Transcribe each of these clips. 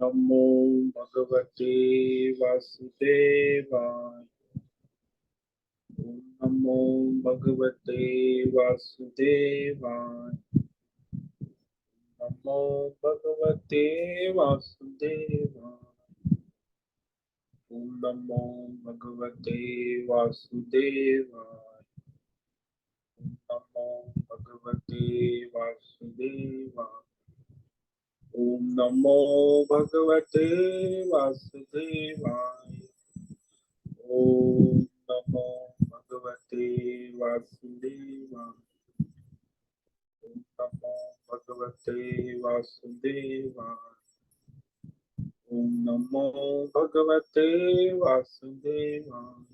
नमो भगवते वासुदेवाय। ओम नमो भगवते वासुदेवाय। नमो भगवते वासुदेवाय। ओम नमो भगवते वासुदेवाय। ओम नमो भगवते वासुदेवाय। ओम नमो भगवते वासुदेवाय। ओम नमो भगवते वासुदेवाय। ओम नमो भगवते वासुदेवाय। ओम नमो भगवते वासुदेवाय।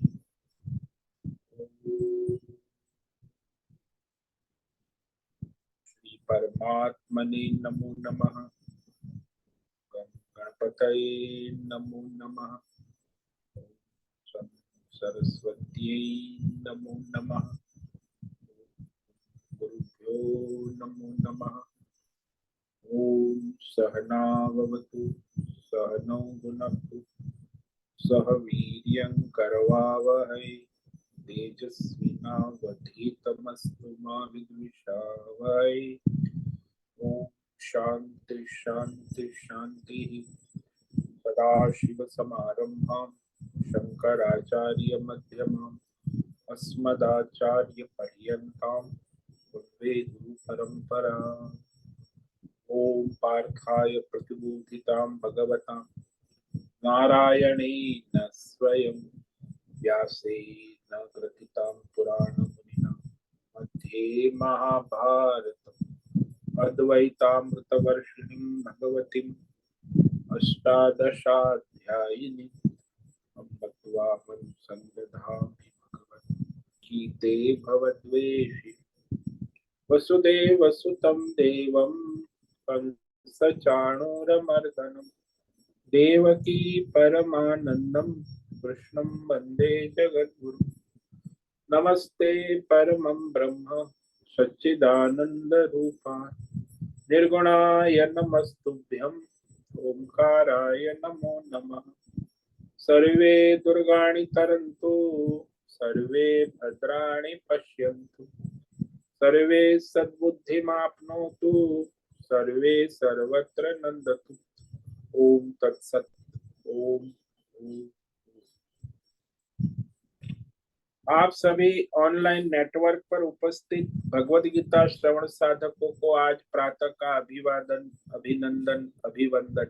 श्री परमात्मने नमो नमः। गणपतये नमो नमः। सरस्वत्यै नमो नमः। गुरुभ्यो नमो नमः। ओम सहनाववतु सहनौ भुनक्तु सह वीर्यं करवावहै तेजस्विनावधीतमस्तु मा विद्विषावहै। ओम शांति शांति शांति। सदाशिवसमारम्भां शंकराचार्यमध्यमाम् अस्मदाचार्यपर्यन्तां वन्दे गुरुपरम्पराम्। ओम पार्थाय प्रतिबोधितां भगवतां नारायणेन स्वयं व्यासेन ग्रथितां पुराणमुनिना मध्ये महाभारतम् अद्वैतामृतवर्षिणीं भगवतीम् अष्टादशाध्यायिनी अम्ब त्वामनुसन्दधामि भगवद्गीते भवद्वेषि वसुदेवसुतं देवं कंसचाणूरमर्दनं देवकी परमानन्दं कृष्णं वन्दे जगद्गुरुं। नमस्ते परमं ब्रह्म सच्चिदानन्दरूपाय निर्गुणाय नमस्तुभ्यं ओंकाराय नमो नमः। सर्वे दुर्गाणि तरन्तु सर्वे भद्राणि पश्यन्तु सर्वे सद्बुद्धिमाप्नोतु सर्वे सर्वत्र नन्दतु। ओम तत्सत। ओम ओम। आप सभी ऑनलाइन नेटवर्क पर उपस्थित भगवद गीता श्रवण साधकों को आज प्रातः का अभिवादन अभिनंदन अभिवंदन।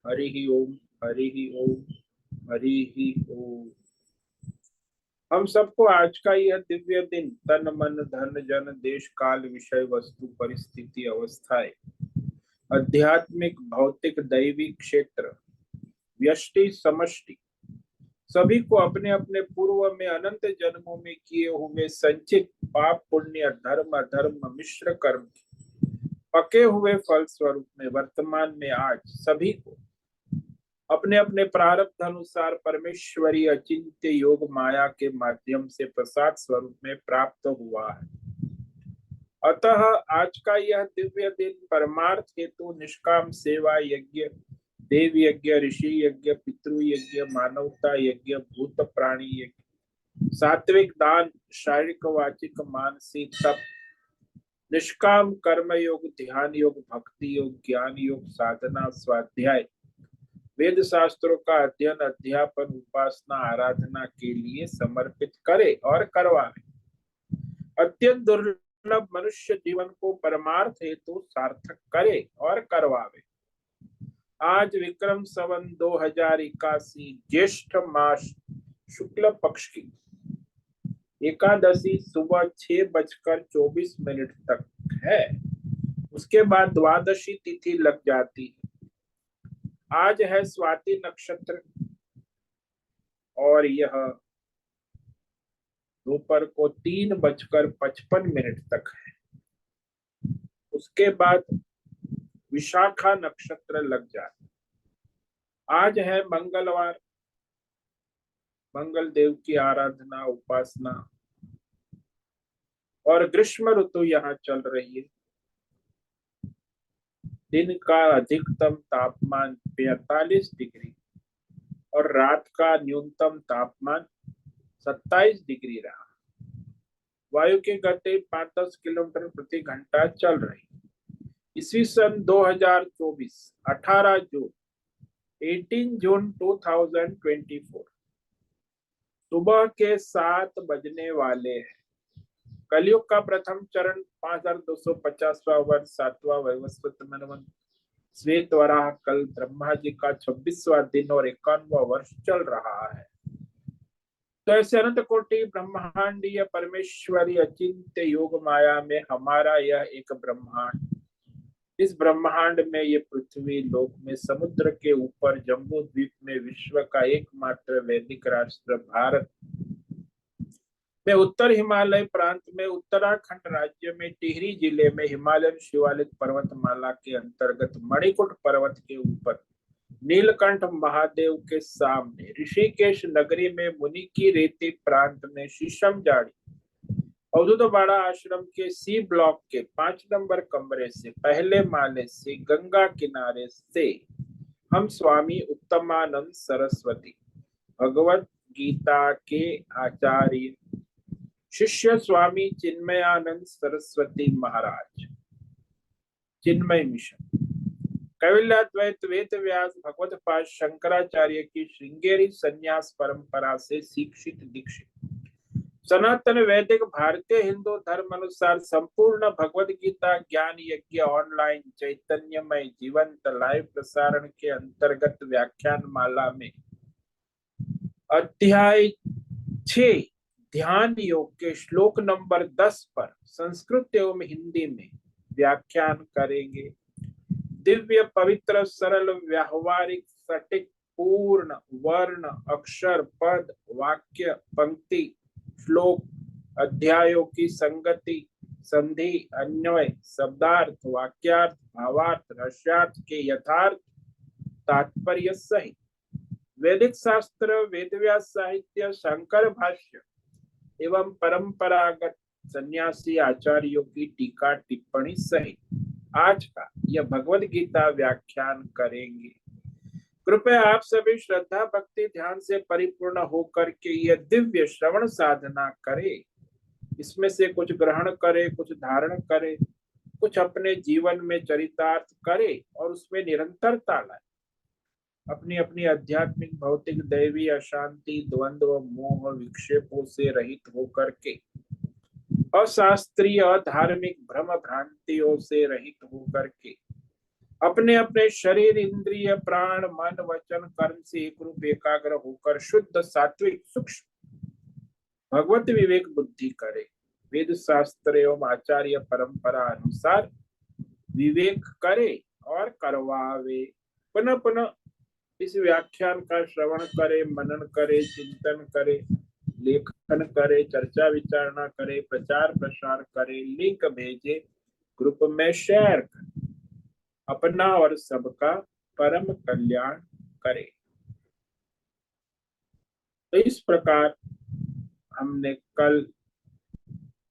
हरि ही ओम हरि ही ओम हरि ही ओम। हम सबको आज का यह दिव्य दिन तन मन धन जन देश काल विषय वस्तु परिस्थिति अवस्थाएं आध्यात्मिक भौतिक दैवी क्षेत्र व्यष्टि समष्टि सभी को अपने अपने पूर्व में अनंत जन्मों में किए हुए संचित पाप पुण्य धर्म अधर्म मिश्र कर्म पके हुए फल स्वरूप में वर्तमान में आज सभी को अपने अपने प्रारब्ध अनुसार परमेश्वरी अचिंत्य योग माया के माध्यम से प्रसाद स्वरूप में प्राप्त हुआ है। अतः आज का यह दिव्य दिन परमार्थ हेतु निष्काम सेवा यज्ञ देव यज्ञ ऋषि यज्ञ पितृ यज्ञ मानवता यज्ञ भूत प्राणी यज्ञ सात्विक दान शारीरिक वाचिक मानसिक तप निष्काम कर्म योग ध्यान योग भक्ति योग ज्ञान योग साधना स्वाध्याय वेद शास्त्रों का अध्ययन अध्यापन उपासना आराधना के लिए समर्पित करे और करवावे। अत्यंत दुर्लभ मनुष्य जीवन को परमार्थ हेतु सार्थक करे और करवावे। आज विक्रम संवत 2081 ज्येष्ठ मास शुक्ल पक्ष की एकादशी सुबह 6:24 तक है। उसके बाद द्वादशी तिथि लग जाती है। आज है स्वाति नक्षत्र और यह दोपहर को 3:55 तक है। उसके बाद विशाखा नक्षत्र लग जाता। आज है मंगलवार। मंगल देव की आराधना उपासना और ग्रीष्म ऋतु यहाँ चल रही है। दिन का अधिकतम तापमान 45 डिग्री और रात का न्यूनतम तापमान 27 डिग्री रहा। वायु की गति 5-10 किलोमीटर प्रति घंटा चल रही। ईस्वी सन 2024 18 जून 18 जून 2024 सुबह के 7 बजने वाले हैं। कलयुग का प्रथम चरण 5250वां वर्ष 7वां वैवस्वत मनवंत श्वेत वराह कल ब्रह्मा जी का 26वां दिन और 51वां वर्ष चल रहा है। तो ऐसे अनंत कोटि ब्रह्मांडीय परमेश्वरी अचिंत्य योग माया में हमारा यह एक ब्रह्मांड, इस ब्रह्मांड में ये पृथ्वी लोक में समुद्र के ऊपर जम्बू द्वीप में विश्व का एकमात्र वैदिक राष्ट्र भारत में उत्तर हिमालय प्रांत में उत्तराखंड राज्य में टिहरी जिले में हिमालयन शिवालिक पर्वतमाला के अंतर्गत मणिकुट पर्वत के ऊपर नीलकंठ महादेव के सामने ऋषिकेश नगरी में मुनि की रेती प्रांत में शीशम जाड़ी अवधूतवाड़ा आश्रम के सी ब्लॉक के 5 नंबर कमरे से पहले माले से गंगा किनारे से हम स्वामी उत्तमानंद सरस्वती भगवत गीता के आचार्य शिष्य स्वामी चिन्मयानंद सरस्वती महाराज, चिन्मय मिशन, कैवल्याद्वैत वेद व्यास भगवत पाद शंकराचार्य की श्रृंगेरी संन्यास परंपरा से शिक्षित दीक्षित सनातन वैदिक भारतीय हिंदू धर्म अनुसार संपूर्ण भगवद गीता ज्ञान यज्ञ ऑनलाइन चैतन्यमय जीवंत लाइव प्रसारण के अंतर्गत व्याख्यान माला में अध्याय 6 ध्यान योग के श्लोक नंबर 10 पर संस्कृत एवं हिंदी में व्याख्यान करेंगे। दिव्य पवित्र सरल व्यावहारिक सटीक पूर्ण वर्ण अक्षर पद वाक्य पंक्ति श्लोक अध्यायों की संगति संधि अन्वय शब्दार्थ वाक्यार्थ भावार्थ रस्यार्थ के यथार्थ तात्पर्य सहित वैदिक शास्त्र वेदव्यास साहित्य शंकर भाष्य एवं परंपरागत सन्यासी आचार्यों की टीका टिप्पणी सहित आज का यह भगवद गीता व्याख्यान करेंगे। कृपया आप सभी श्रद्धा भक्ति ध्यान से परिपूर्ण होकर के यह दिव्य श्रवण साधना करें। इसमें से कुछ ग्रहण करे, कुछ धारण करे, कुछ अपने जीवन में चरितार्थ करे और उसमें निरंतरता लाए। अपनी अपनी आध्यात्मिक भौतिक दैवी अशांति द्वंद्व मोह विक्षेपों से रहित होकर के अशास्त्रीय धार्मिक भ्रम भ्रांतियों से रहित होकर के अपने अपने शरीर इंद्रिय प्राण मन वचन कर्म से एक रूप एकाग्र होकर शुद्ध सात्विक सूक्ष्म भगवत विवेक बुद्धि करे। वेद शास्त्र एवं आचार्य परंपरा अनुसार विवेक करे और करवावे। पुनः पुनः इस व्याख्यान का श्रवण करे, मनन करे, चिंतन करे, लेखन करे, चर्चा विचारणा करे, प्रचार प्रसार करे, लिंक भेजे, ग्रुप में शेयर करे, अपना और सबका परम कल्याण करे। तो इस प्रकार हमने कल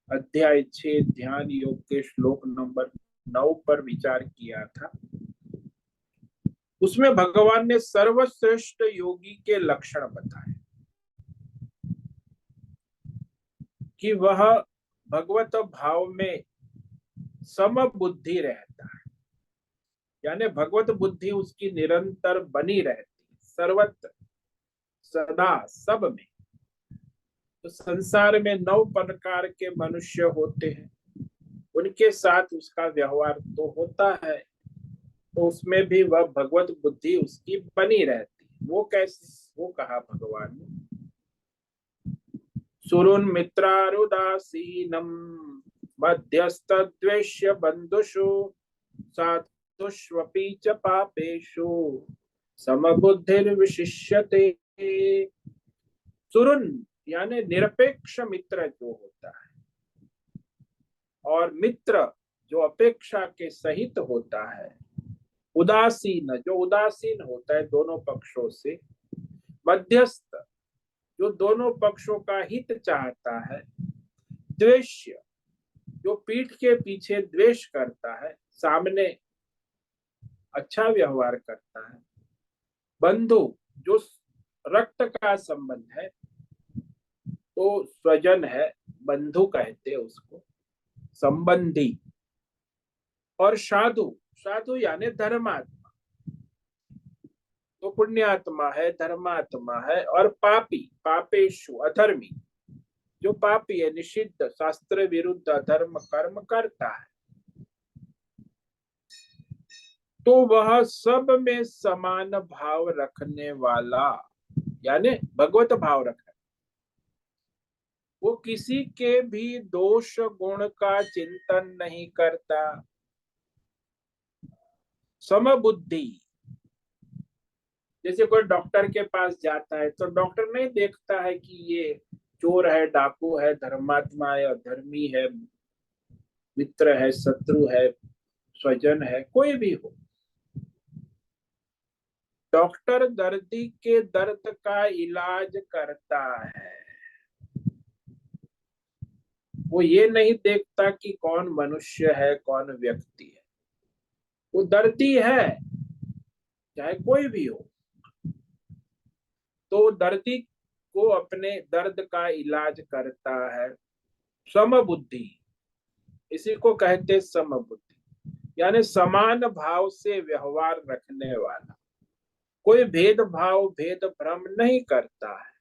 अध्याय 6 ध्यान योग के श्लोक नंबर 9 पर विचार किया था। उसमें भगवान ने सर्वश्रेष्ठ योगी के लक्षण बताए कि वह भगवत भाव में समबुद्धि रहता है, यानी भगवत बुद्धि उसकी निरंतर बनी रहती, सर्वत्र सदा सब में। तो संसार में 9 प्रकार के मनुष्य होते हैं, उनके साथ उसका व्यवहार तो होता है, तो उसमें भी वह भगवत बुद्धि उसकी बनी रहती। वो कैसे? वो कहा भगवान ने, सुरुन मित्रारुदासीनम मध्यस्थद्वेष्य बंधुषु साधुष्वपि च पापेषु समबुद्धिर्विशिष्यते। सुरुन यानी निरपेक्ष मित्र जो होता है, और मित्र जो अपेक्षा के सहित होता है, उदासीन जो उदासीन होता है दोनों पक्षों से, मध्यस्थ जो दोनों पक्षों का हित चाहता है, द्वेष्य जो पीठ के पीछे द्वेष करता है, सामने अच्छा व्यवहार करता है। बंधु, जो रक्त का संबंध है, तो स्वजन है, बंधु कहते हैं उसको, संबंधी। और साधु, साधु यानी धर्मात्मा, तो पुण्यात्मा है, धर्मात्मा है। और पापी, पापेशु अधर्मी, जो पापी है, निषिद्ध शास्त्र विरुद्ध अधर्म कर्म करता है, तो वह सब में समान भाव रखने वाला, यानी भगवत भाव रखने, वो किसी के भी दोष गुण का चिंतन नहीं करता। समबुद्धि, जैसे कोई डॉक्टर के पास जाता है तो डॉक्टर नहीं देखता है कि ये चोर है, डाकू है, धर्मात्मा है, अधर्मी है, मित्र है, शत्रु है, स्वजन है, कोई भी हो। डॉक्टर दर्दी के दर्द का इलाज करता है, वो ये नहीं देखता कि कौन मनुष्य है, कौन व्यक्ति है। वो दर्दी है, चाहे कोई भी हो, तो दर्दी को अपने दर्द का इलाज करता है। समबुद्धि, इसी को कहते समबुद्धि, यानी समान भाव से व्यवहार रखने वाला, कोई भेदभाव भेद भ्रम नहीं करता है।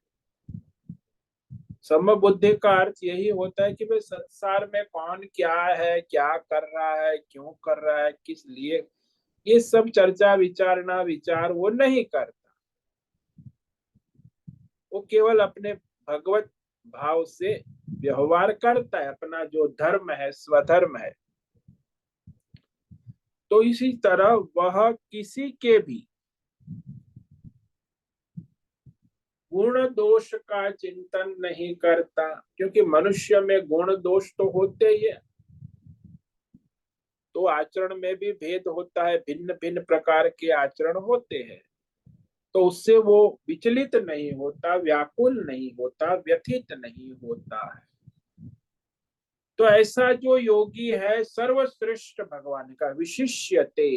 समबुद्धि का अर्थ यही होता है कि भाई संसार में कौन क्या है, क्या कर रहा है, क्यों कर रहा है, किस लिए, ये सब चर्चा विचारना विचार वो नहीं करता। वो केवल अपने भगवत भाव से व्यवहार करता है, अपना जो धर्म है, स्वधर्म है। तो इसी तरह वह किसी के भी गुण दोष का चिंतन नहीं करता, क्योंकि मनुष्य में गुण दोष तो होते ही है, तो आचरण में भी भेद होता है, भिन्न भिन्न प्रकार के आचरण होते हैं। तो उससे वो विचलित नहीं होता, व्याकुल नहीं होता, व्यथित नहीं होता है। तो ऐसा जो योगी है, सर्वश्रेष्ठ भगवान का विशिष्यते,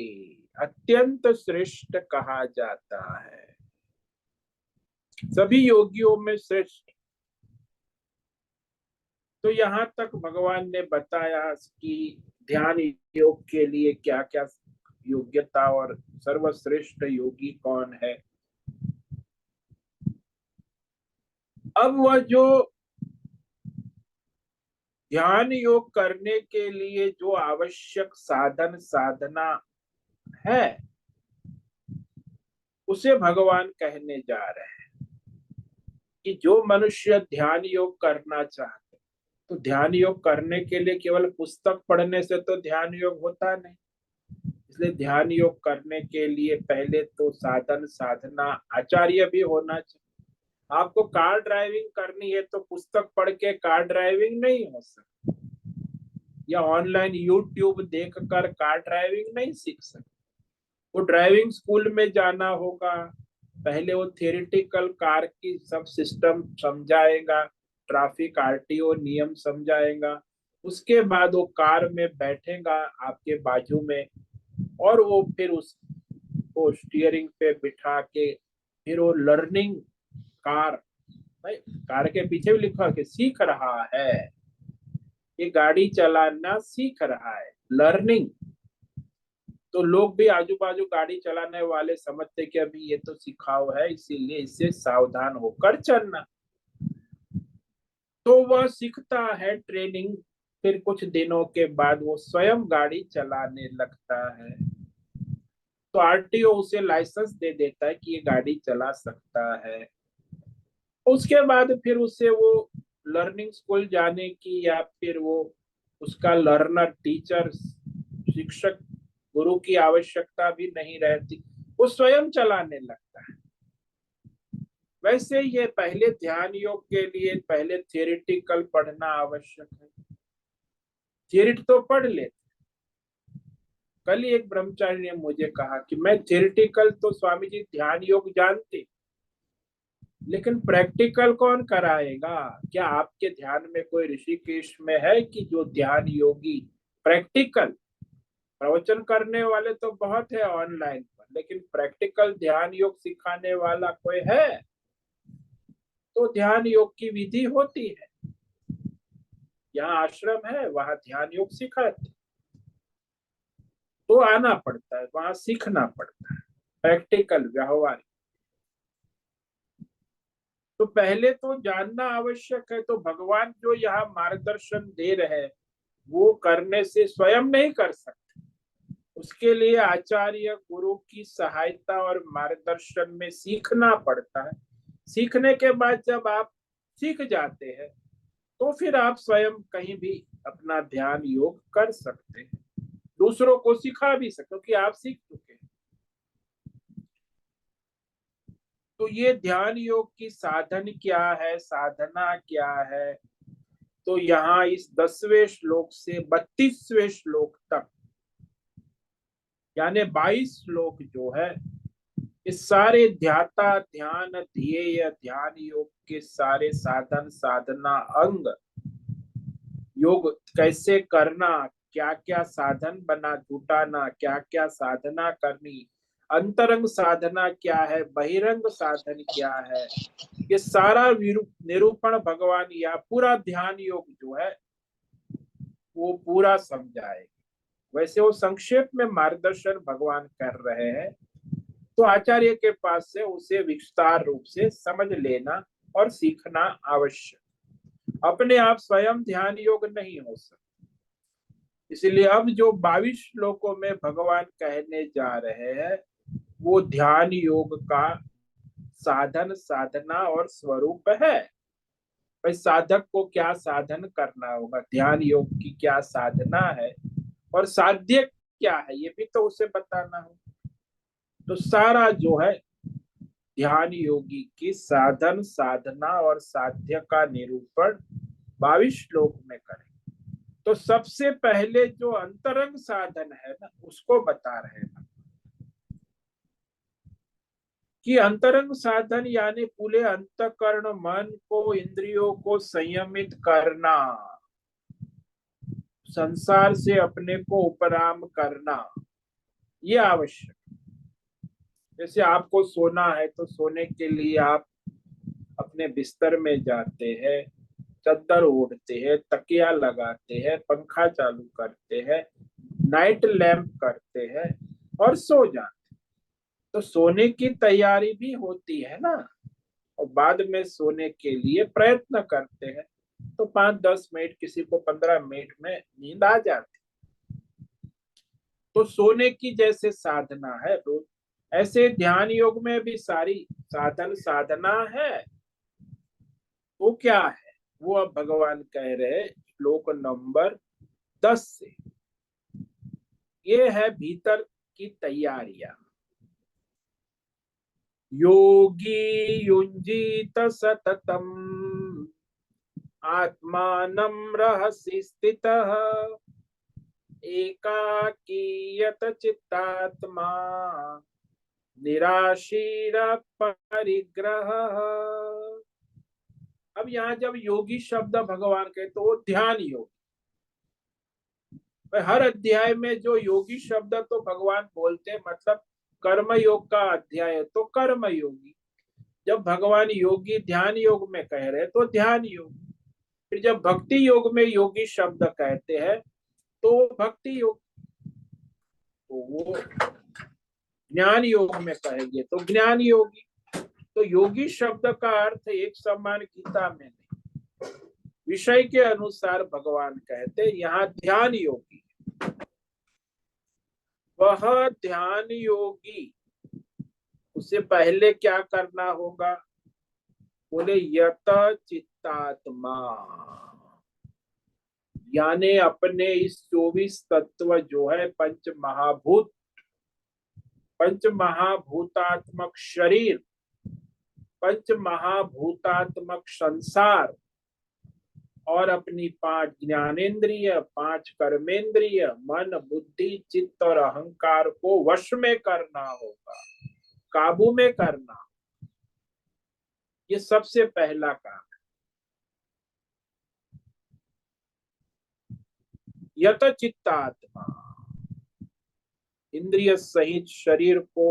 अत्यंत श्रेष्ठ कहा जाता है, सभी योगियों में श्रेष्ठ। तो यहाँ तक भगवान ने बताया कि ध्यान योग के लिए क्या क्या योग्यता और सर्वश्रेष्ठ योगी कौन है। अब वह जो ध्यान योग करने के लिए जो आवश्यक साधन साधना है, उसे भगवान कहने जा रहे हैं कि जो मनुष्य ध्यान योग करना चाहते, तो ध्यान योग करने के लिए केवल पुस्तक पढ़ने से तो ध्यान योग होता नहीं। इसलिए ध्यान योग करने के लिए पहले तो साधन साधना आचार्य भी होना चाहिए। आपको कार ड्राइविंग करनी है तो पुस्तक पढ़ के कार ड्राइविंग नहीं हो सकती, या ऑनलाइन यूट्यूब देखकर कार ड्राइविंग नहीं सीख सकते। वो ड्राइविंग स्कूल में जाना होगा, पहले वो थियोरिटिकल कार की सब सिस्टम समझाएगा, ट्रैफिक आरटीओ नियम समझाएगा, उसके बाद वो कार में बैठेगा आपके बाजू में, और वो फिर उसको स्टीयरिंग पे बिठा के फिर वो लर्निंग कार, भाई कार के पीछे भी लिखा कि सीख रहा है, ये गाड़ी चलाना सीख रहा है, लर्निंग। तो लोग भी आजू बाजू गाड़ी चलाने वाले समझते कि अभी ये तो सिखाओ है, इसीलिए इससे सावधान होकर चलना। तो वह सीखता है ट्रेनिंग, फिर कुछ दिनों के बाद वो स्वयं गाड़ी चलाने लगता है, तो आरटीओ उसे लाइसेंस दे देता है कि ये गाड़ी चला सकता है। उसके बाद फिर उसे वो लर्निंग स्कूल जाने की, या फिर वो उसका लर्नर टीचर शिक्षक गुरु की आवश्यकता भी नहीं रहती, वो स्वयं चलाने लगता है। वैसे ये पहले ध्यान योग के लिए पहले थियोरिटिकल पढ़ना आवश्यक है। थियोरी तो पढ़ ले। कल ही एक ब्रह्मचारी ने मुझे कहा कि मैं थियोरिटिकल तो स्वामी जी ध्यान योग जानते, लेकिन प्रैक्टिकल कौन कराएगा? क्या आपके ध्यान में कोई ऋषिकेश में है कि जो ध्यान योगी प्रैक्टिकल प्रवचन करने वाले तो बहुत है ऑनलाइन पर, लेकिन प्रैक्टिकल ध्यान योग सिखाने वाला कोई है? तो ध्यान योग की विधि होती है, यहाँ आश्रम है वहां ध्यान योग सिखाते, तो आना पड़ता है, वहां सीखना पड़ता है, प्रैक्टिकल व्यवहार। तो पहले तो जानना आवश्यक है। तो भगवान जो यहाँ मार्गदर्शन दे रहे हैं वो करने से स्वयं नहीं कर सकते, उसके लिए आचार्य गुरु की सहायता और मार्गदर्शन में सीखना पड़ता है। सीखने के बाद जब आप सीख जाते हैं तो फिर आप स्वयं कहीं भी अपना ध्यान योग कर सकते हैं, दूसरों को सिखा भी सकते, क्योंकि आप सीख चुके हैं। तो ये ध्यान योग की साधन क्या है, साधना क्या है, तो यहाँ इस 10वें श्लोक से 32वें श्लोक तक, यानी 22 श्लोक जो है, इस सारे ध्याता ध्यान ध्येय ध्यान योग के सारे साधन साधना अंग, योग कैसे करना, क्या क्या साधन बना जुटाना, क्या क्या साधना करनी, अंतरंग साधना क्या है, बहिरंग साधन क्या है, ये सारा निरूपण भगवान या पूरा ध्यान योग जो है वो पूरा समझाएगा। वैसे वो संक्षेप में मार्गदर्शन भगवान कर रहे हैं, तो आचार्य के पास से उसे विस्तार रूप से समझ लेना और सीखना आवश्यक। अपने आप स्वयं ध्यान योग नहीं हो सकता। इसलिए अब जो 22 श्लोकों में भगवान कहने जा रहे हैं वो ध्यान योग का साधन साधना और स्वरूप है। भाई साधक को क्या साधन करना होगा, ध्यान योग की क्या साधना है और साध्य क्या है, ये भी तो उसे बताना हो। तो सारा जो है ध्यान योगी की साधन साधना और साध्य का निरूपण 22 श्लोक में करें। तो सबसे पहले जो अंतरंग साधन है ना उसको बता रहे हैं कि अंतरंग साधन यानी पूरे अंतःकरण मन को इंद्रियों को संयमित करना, संसार से अपने को उपराम करना, ये आवश्यक। जैसे आपको सोना है तो सोने के लिए आप अपने बिस्तर में जाते हैं, चादर ओढ़ते हैं, तकिया लगाते हैं, पंखा चालू करते हैं, नाइट लैंप करते हैं और सो जाते। तो सोने की तैयारी भी होती है ना, और बाद में सोने के लिए प्रयत्न करते हैं, तो 5-10 मिनट, किसी को 15 मिनट में नींद आ जाती। तो सोने की जैसे साधना है रोज, ऐसे ध्यान योग में भी सारी साधन साधना है। वो क्या है, वो अब भगवान कह रहे श्लोक नंबर 10 से, ये है भीतर की तैयारियां। योगी युंजीत सततम आत्मानं रहसि स्थितः एकाकीयत चित्तात्मा निराशीर परिग्रह। अब यहाँ जब योगी शब्द भगवान कहते तो वो ध्यान योग, हर अध्याय में जो योगी शब्द तो भगवान बोलते हैं, मतलब कर्म योग का अध्याय है तो कर्म योगी। जब भगवान योगी ध्यान योग में कह रहे तो ध्यान योग, फिर जब भक्ति योग में योगी शब्द कहते हैं तो भक्ति योग, तो वो ज्ञान योग में कहेंगे तो ज्ञान योगी। तो योगी शब्द का अर्थ एक समान गीता में नहीं, विषय के अनुसार भगवान कहते यहाँ ध्यान योगी। वह ध्यान योगी, उससे पहले क्या करना होगा, बोले यत चित्तात्मा, यानी अपने इस 24 तत्व जो है पंच महाभूत, पंच महाभूतात्मक शरीर, पंच महाभूतात्मक संसार और अपनी 5 ज्ञानेन्द्रिय, 5 कर्मेंद्रिय, मन बुद्धि चित्त और अहंकार को वश में करना होगा, काबू में करना। ये सबसे पहला काम। यत चित्तात्मा, इंद्रिय सहित शरीर को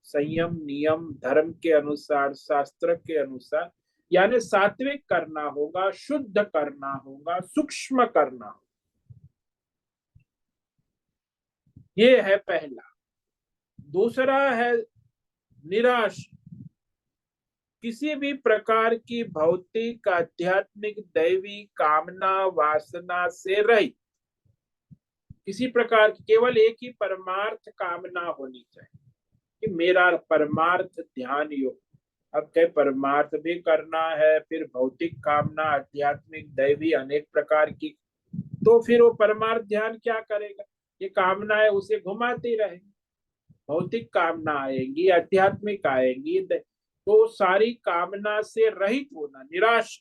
संयम नियम धर्म के अनुसार शास्त्र के अनुसार यानी सात्विक करना होगा, शुद्ध करना होगा, सूक्ष्म करना होगा। ये है पहला। दूसरा है निराश, किसी भी प्रकार की भौतिक आध्यात्मिक दैवी कामना वासना से रहित, किसी प्रकार की केवल एक ही परमार्थ कामना होनी चाहिए कि मेरा परमार्थ ध्यान योग। अब कई परमार्थ भी करना है, फिर भौतिक कामना आध्यात्मिक दैवी अनेक प्रकार की, तो फिर वो परमार्थ ध्यान क्या करेगा? ये कामना है उसे घुमाती रहेगी, भौतिक कामना आएंगी, आध्यात्मिक आएंगी, तो सारी कामना से रहित होना, निराश,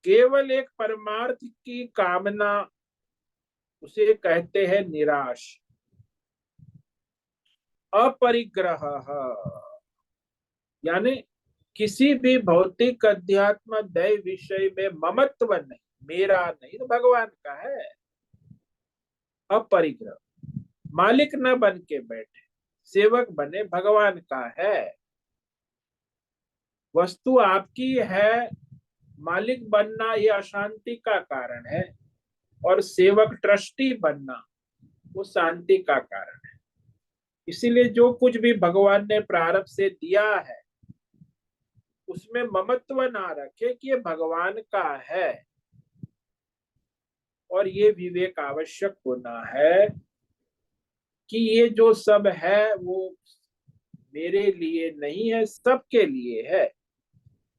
केवल एक परमार्थ की कामना, उसे कहते हैं निराश। अपरिग्रह, यानी किसी भी भौतिक अध्यात्म दैव विषय में ममत्व नहीं, मेरा नहीं, तो भगवान का है। अपरिग्रह, मालिक न बन के बैठे, सेवक बने, भगवान का है। वस्तु आपकी है, मालिक बनना ये अशांति का कारण है, और सेवक ट्रस्टी बनना वो शांति का कारण है। इसीलिए जो कुछ भी भगवान ने प्रारब्ध से दिया है उसमें ममत्व ना रखे कि ये भगवान का है, और ये विवेक आवश्यक होना है कि ये जो सब है वो मेरे लिए नहीं है, सबके लिए है।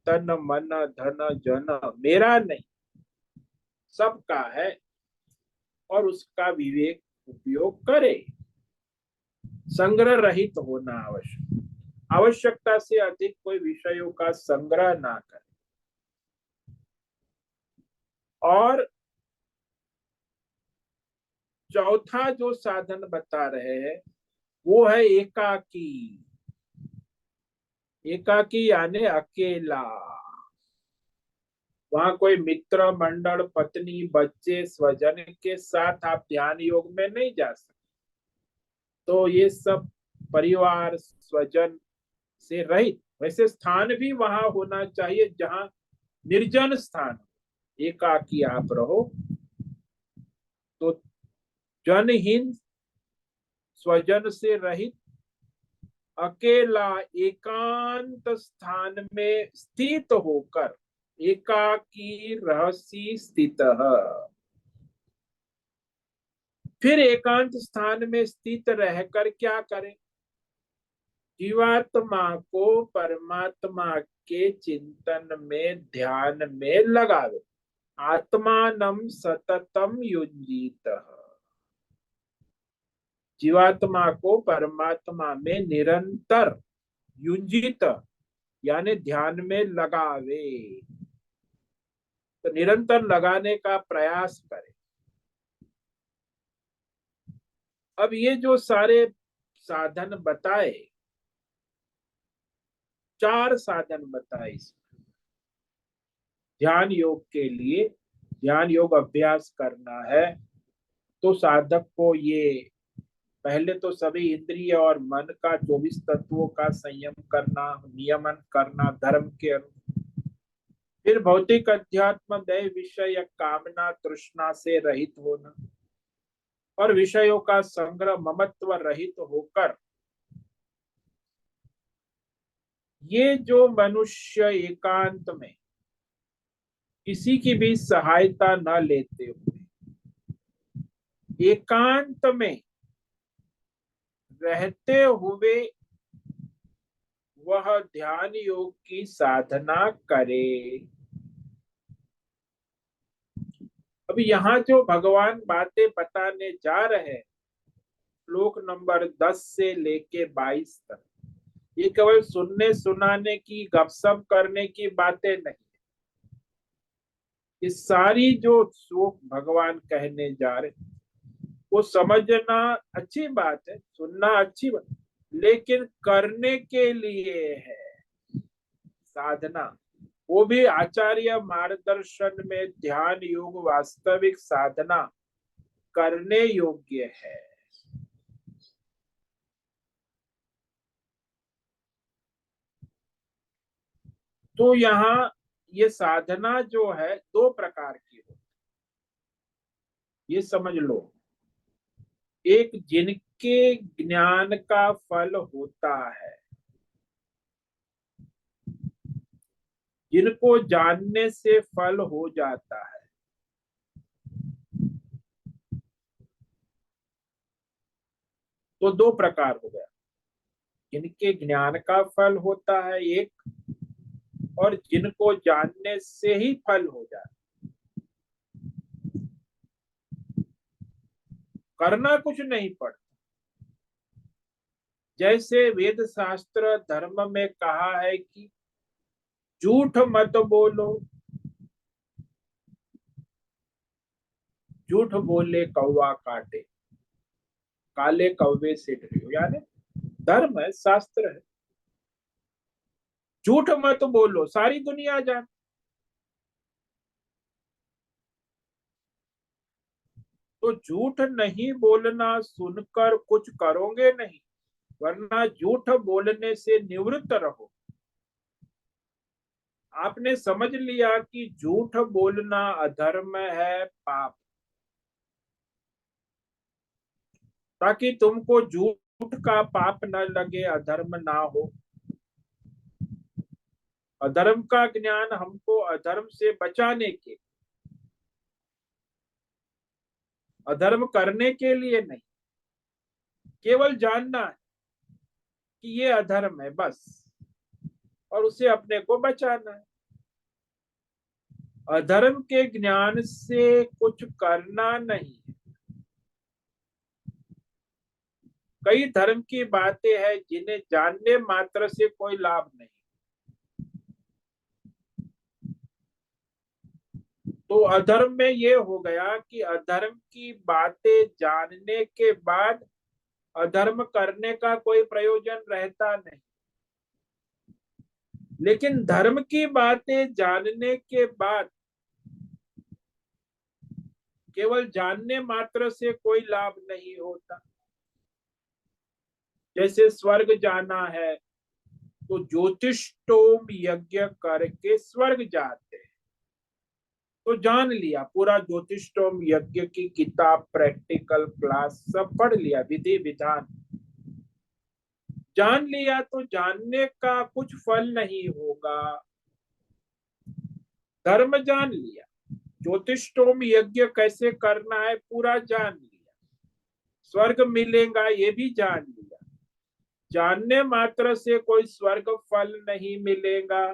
तन मन धन जन मेरा नहीं, सबका है, और उसका विवेक उपयोग करे। संग्रह रहित होना आवश्यक, आवश्यकता से अधिक कोई विषयों का संग्रह ना करे। और चौथा जो साधन बता रहे हैं वो है एकाकी। एकाकी यानी अकेला, वहां कोई मित्र मंडल पत्नी बच्चे स्वजन के साथ आप ध्यान योग में नहीं जा सकते। तो ये सब परिवार स्वजन से रहित, वैसे स्थान भी वहां होना चाहिए जहां निर्जन स्थान, एकाकी आप रहो। तो जनहीन, स्वजन से रहित, अकेला एकांत स्थान में स्थित होकर, एकाकी रहसी स्थित। फिर एकांत स्थान में स्थित रहकर क्या करें? जीवात्मा को परमात्मा के चिंतन में ध्यान में लगावे। आत्मानम सततम युंजीत, जीवात्मा को परमात्मा में निरंतर युंजित यानी ध्यान में लगावे, तो निरंतर लगाने का प्रयास करें। अब ये जो सारे साधन बताए, 4 साधन बताए इसमें ध्यान योग के लिए, ध्यान योग अभ्यास करना है तो साधक को ये पहले तो सभी इंद्रिय और मन का 24 तत्वों का संयम करना, नियमन करना धर्म के अनुसार। फिर भौतिक अध्यात्म दैव विषय या कामना तृष्णा से रहित होना, और विषयों का संग्रह ममत्व रहित होकर, ये जो मनुष्य एकांत में किसी की भी सहायता न लेते हुए एकांत में रहते हुए वह ध्यान योग की साधना करे। अभी यहाँ जो भगवान बातें बताने जा रहे हैं, श्लोक नंबर 10 से लेके 22 तक, ये केवल सुनने सुनाने की गपशप करने की बातें नहीं, ये सारी जो श्लोक भगवान कहने जा रहे वो समझना अच्छी बात है, सुनना अच्छी बात, लेकिन करने के लिए है साधना, वो भी आचार्य मार्गदर्शन में ध्यान योग वास्तविक साधना करने योग्य है। तो यहाँ ये साधना जो है दो प्रकार की होती, ये समझ लो। एक जिनके ज्ञान का फल होता है, जिनको जानने से फल हो जाता है, तो दो प्रकार हो गया। जिनके ज्ञान का फल होता है एक, और जिनको जानने से ही फल हो जाता है। करना कुछ नहीं पड़ता। जैसे वेद शास्त्र धर्म में कहा है कि झूठ मत बोलो, झूठ बोले कौवा काटे, काले कौवे से डरियो, यानी धर्म है, शास्त्र है। झूठ मत बोलो, सारी दुनिया जान। तो झूठ नहीं बोलना सुनकर कुछ करोगे नहीं, वरना झूठ बोलने से निवृत्त रहो। आपने समझ लिया कि झूठ बोलना अधर्म है, पाप, ताकि तुमको झूठ का पाप न लगे, अधर्म ना हो। अधर्म का ज्ञान हमको अधर्म से बचाने के, अधर्म करने के लिए नहीं, केवल जानना है कि ये अधर्म है बस, और उसे अपने को बचाना है। अधर्म के ज्ञान से कुछ करना नहीं। कई धर्म की बातें हैं जिन्हें जानने मात्र से कोई लाभ नहीं। तो अधर्म में ये हो गया कि अधर्म की बातें जानने के बाद अधर्म करने का कोई प्रयोजन रहता नहीं। लेकिन धर्म की बातें जानने के बाद केवल जानने मात्र से कोई लाभ नहीं होता। जैसे स्वर्ग जाना है तो ज्योतिषोम यज्ञ करके स्वर्ग जाते हैं। तो जान लिया, पूरा ज्योतिषोम यज्ञ की किताब, प्रैक्टिकल क्लास सब पढ़ लिया, विधि विधान जान लिया, तो जानने का कुछ फल नहीं होगा। धर्म जान लिया, ज्योतिषोम यज्ञ कैसे करना है पूरा जान लिया, स्वर्ग मिलेगा ये भी जान लिया। जानने मात्र से कोई स्वर्ग फल नहीं मिलेगा।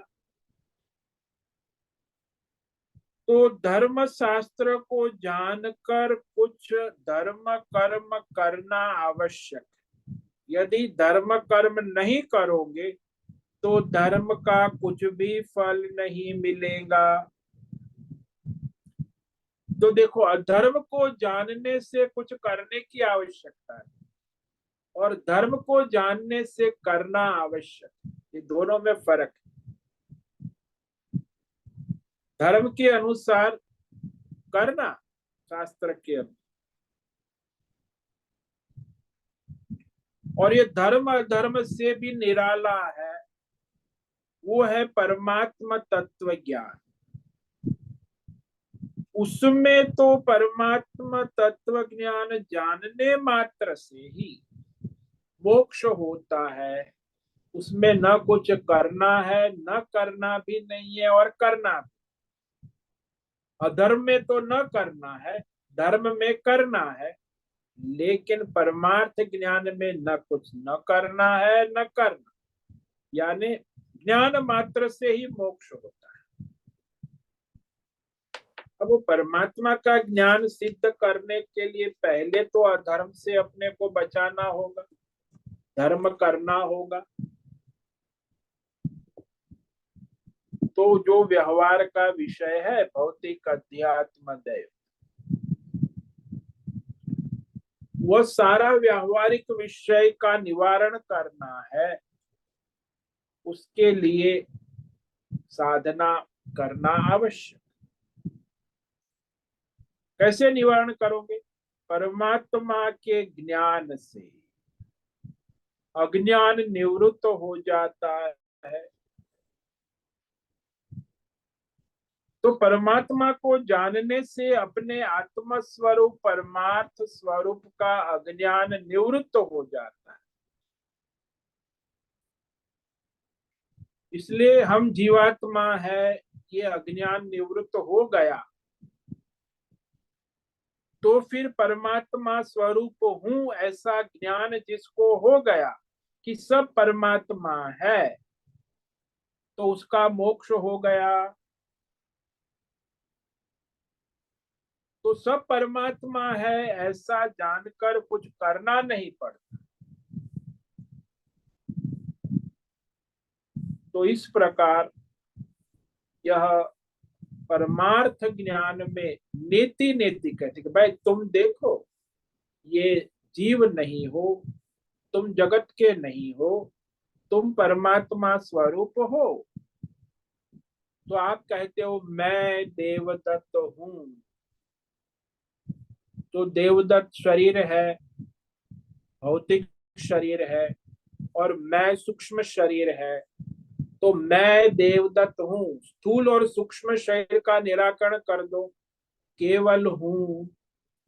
तो धर्म शास्त्र को जानकर कुछ धर्म कर्म करना आवश्यक है। यदि धर्म कर्म नहीं करोगे तो धर्म का कुछ भी फल नहीं मिलेगा। तो देखो, अधर्म को जानने से कुछ करने की आवश्यकता है, और धर्म को जानने से करना आवश्यक है। ये दोनों में फर्क है। धर्म के अनुसार करना, शास्त्र के अनुसार, और ये धर्म अधर्म से भी निराला है, वो है परमात्मा तत्व ज्ञान। उसमें तो परमात्मा तत्व ज्ञान जानने मात्र से ही मोक्ष होता है। उसमें न कुछ करना है, न करना भी नहीं है, और करना भी। अधर्म में तो न करना है, धर्म में करना है, लेकिन परमार्थ ज्ञान में न कुछ न करना है न करना, यानी ज्ञान मात्र से ही मोक्ष होता है। अब वो परमात्मा का ज्ञान सिद्ध करने के लिए पहले तो अधर्म से अपने को बचाना होगा, धर्म करना होगा। तो जो व्यवहार का विषय है भौतिक अध्यात्म दैव, वो सारा व्यवहारिक विषय का निवारण करना है। उसके लिए साधना करना आवश्यक। कैसे निवारण करोगे? परमात्मा के ज्ञान से अज्ञान निवृत्त हो जाता है। तो परमात्मा को जानने से अपने आत्म स्वरूप परमार्थ स्वरूप का अज्ञान निवृत्त हो जाता है। इसलिए हम जीवात्मा है, ये अज्ञान निवृत्त हो गया तो फिर परमात्मा स्वरूप हूं ऐसा ज्ञान जिसको हो गया कि सब परमात्मा है, तो उसका मोक्ष हो गया। तो सब परमात्मा है ऐसा जानकर कुछ करना नहीं पड़ता। तो इस प्रकार यह परमार्थ ज्ञान में नेति नेति कहते कि भाई तुम देखो, ये जीव नहीं हो, तुम जगत के नहीं हो, तुम परमात्मा स्वरूप हो। तो आप कहते हो मैं देवदत्त हूं, तो देवदत्त शरीर है, भौतिक शरीर है, और मैं सूक्ष्म शरीर है। तो मैं देवदत्त हूं, स्थूल और सूक्ष्म शरीर का निराकरण कर दो, केवल हूं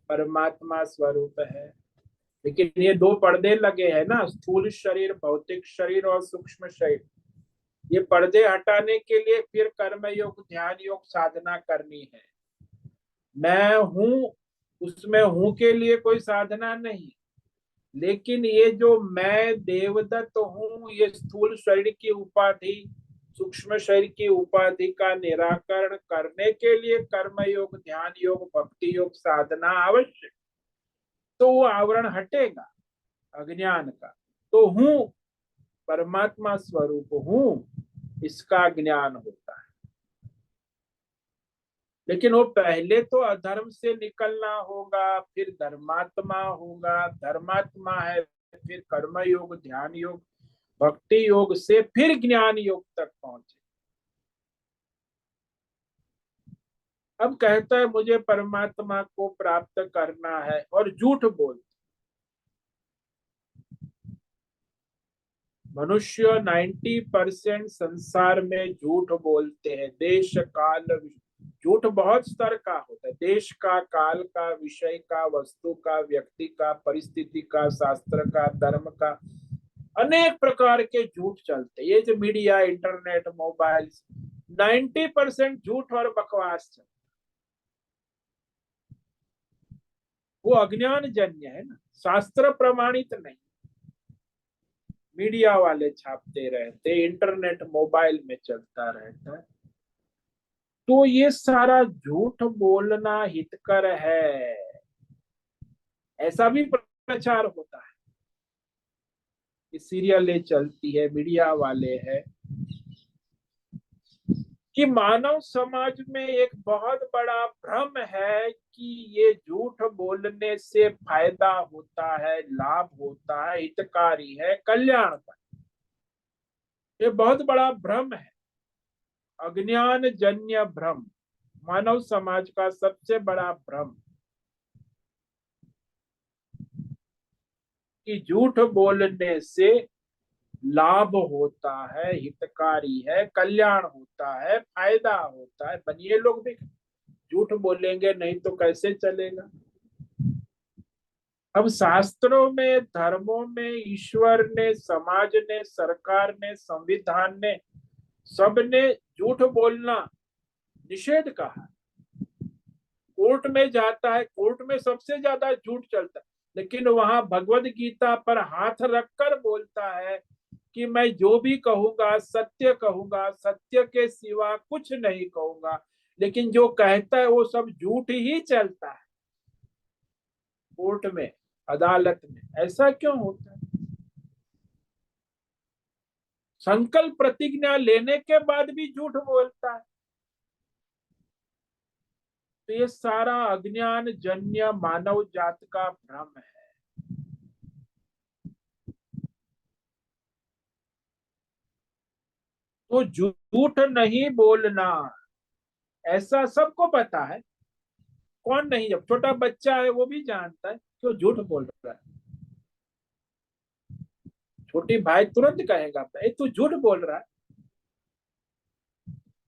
परमात्मा स्वरूप है। लेकिन ये दो पर्दे लगे हैं ना, स्थूल शरीर, भौतिक शरीर और सूक्ष्म शरीर। ये पर्दे हटाने के लिए फिर कर्म योग, ध्यान योग, साधना करनी है। मैं हूं, उसमें हूं के लिए कोई साधना नहीं। लेकिन ये जो मैं देवदत्त हूं, ये स्थूल शरीर की उपाधि, सूक्ष्म शरीर की उपाधि का निराकरण करने के लिए कर्म योग, ध्यान योग, भक्ति योग, साधना आवश्यक। तो वो आवरण हटेगा अज्ञान का, तो हूं परमात्मा स्वरूप हूं इसका ज्ञान होता है। लेकिन वो पहले तो अधर्म से निकलना होगा, फिर धर्मात्मा होगा, धर्मात्मा है फिर कर्म योग, ध्यान योग, भक्ति योग से फिर ज्ञान योग तक पहुंचे। अब कहता है मुझे परमात्मा को प्राप्त करना है और झूठ बोल। मनुष्य 90% संसार में झूठ बोलते हैं। देश काल, झूठ बहुत स्तर का होता है, देश का, काल का, विषय का, वस्तु का, व्यक्ति का, परिस्थिति का, शास्त्र का, धर्म का, अनेक प्रकार के झूठ चलते। ये जो मीडिया, इंटरनेट, मोबाइल, 90% झूठ और बकवास चलते। वो अज्ञान जन्य है ना, शास्त्र प्रमाणित नहीं। मीडिया वाले छापते रहते, इंटरनेट मोबाइल में चलता रहता है। तो ये सारा झूठ बोलना हितकर है, ऐसा भी प्रचार होता है कि सीरियलें चलती है, मीडिया वाले है कि मानव समाज में एक बहुत बड़ा भ्रम है कि ये झूठ बोलने से फायदा होता है, लाभ होता है, हितकारी है, कल्याणकारी। ये बहुत बड़ा भ्रम है, अज्ञान जन्य भ्रम, मानव समाज का सबसे बड़ा भ्रम कि झूठ बोलने से लाभ होता है, हितकारी है, कल्याण होता है, फायदा होता है। बनिए लोग भी झूठ बोलेंगे नहीं तो कैसे चलेगा। अब शास्त्रों में, धर्मों में, ईश्वर ने, समाज ने, सरकार ने, संविधान ने, सबने झूठ बोलना निषेध कहा। कोर्ट में जाता है, कोर्ट में सबसे ज्यादा झूठ चलता है, लेकिन वहां भगवद गीता पर हाथ रखकर बोलता है कि मैं जो भी कहूंगा सत्य कहूंगा, सत्य के सिवा कुछ नहीं कहूंगा। लेकिन जो कहता है वो सब झूठ ही चलता है। कोर्ट में, अदालत में ऐसा क्यों होता है? संकल्प प्रतिज्ञा लेने के बाद भी झूठ बोलता है। तो ये सारा अज्ञान जन्य मानव जात का भ्रम है। तो झूठ नहीं बोलना ऐसा सबको पता है। कौन नहीं, जब छोटा बच्चा है वो भी जानता है कि वो झूठ बोल रहा है। छोटी भाई तुरंत कहेगा ए तू झूठ बोल रहा है।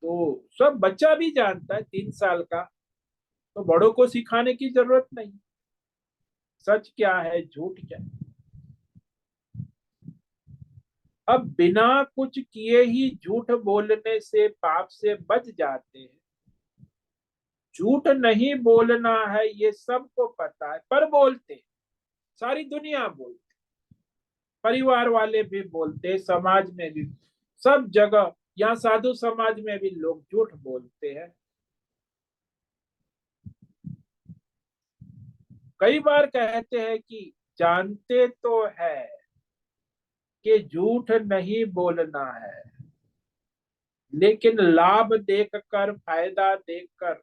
तो सब बच्चा भी जानता है, 3 साल का, तो बड़ों को सिखाने की जरूरत नहीं। सच क्या है, झूठ क्या है। अब बिना कुछ किए ही झूठ बोलने से पाप से बच जाते हैं। झूठ नहीं बोलना है ये सबको पता है, पर बोलते हैं। सारी दुनिया बोलती, परिवार वाले भी बोलते, समाज में भी, सब जगह, यहाँ साधु समाज में भी लोग झूठ बोलते हैं। कई बार कहते हैं कि जानते तो है कि झूठ नहीं बोलना है, लेकिन लाभ देखकर, फायदा देखकर,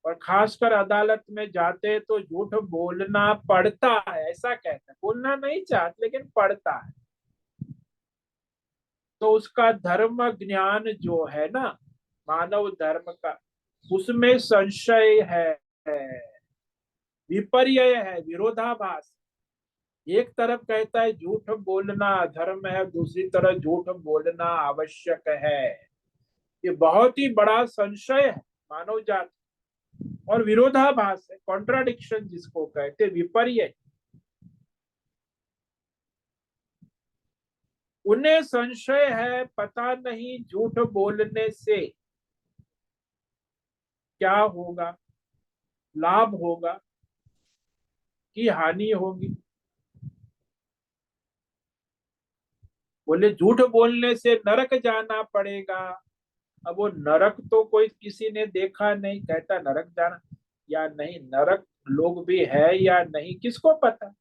और खासकर अदालत में जाते हैं तो झूठ बोलना पड़ता है, ऐसा कहते हैं। बोलना नहीं चाहते लेकिन पड़ता है। तो उसका धर्म ज्ञान जो है ना, मानव धर्म का, उसमें संशय है, विपर्य है, विरोधाभास। एक तरफ कहता है झूठ बोलना अधर्म है, दूसरी तरफ झूठ बोलना आवश्यक है। ये बहुत ही बड़ा संशय है मानव जाति, और विरोधाभास है, कॉन्ट्राडिक्शन जिसको कहते, विपर्य। उन्हें संशय है, पता नहीं झूठ बोलने से क्या होगा, लाभ होगा कि हानि होगी। बोले झूठ बोलने से नरक जाना पड़ेगा। अब वो नरक तो कोई किसी ने देखा नहीं, कहता नरक जाना या नहीं, नरक लोग भी है या नहीं किसको पता।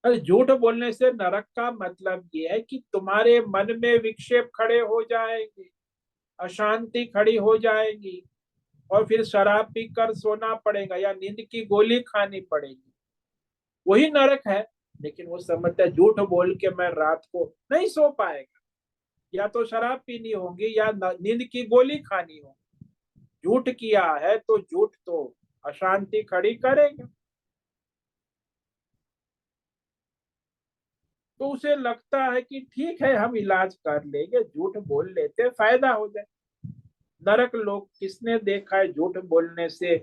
अरे झूठ बोलने से नरक का मतलब ये है कि तुम्हारे मन में विक्षेप खड़े हो जाएंगे, अशांति खड़ी हो जाएगी, और फिर शराब पीकर सोना पड़ेगा या नींद की गोली खानी पड़ेगी। वही नरक है। लेकिन वो समझता है झूठ बोल के मैं रात को नहीं सो पाएगा, या तो शराब पीनी होगी या नींद की गोली खानी होगी। झूठ किया है तो झूठ तो अशांति खड़ी करेगा। तो उसे लगता है कि ठीक है, हम इलाज कर लेंगे, झूठ बोल लेते, फायदा हो जाए। नरक लोग किसने देखा है झूठ बोलने से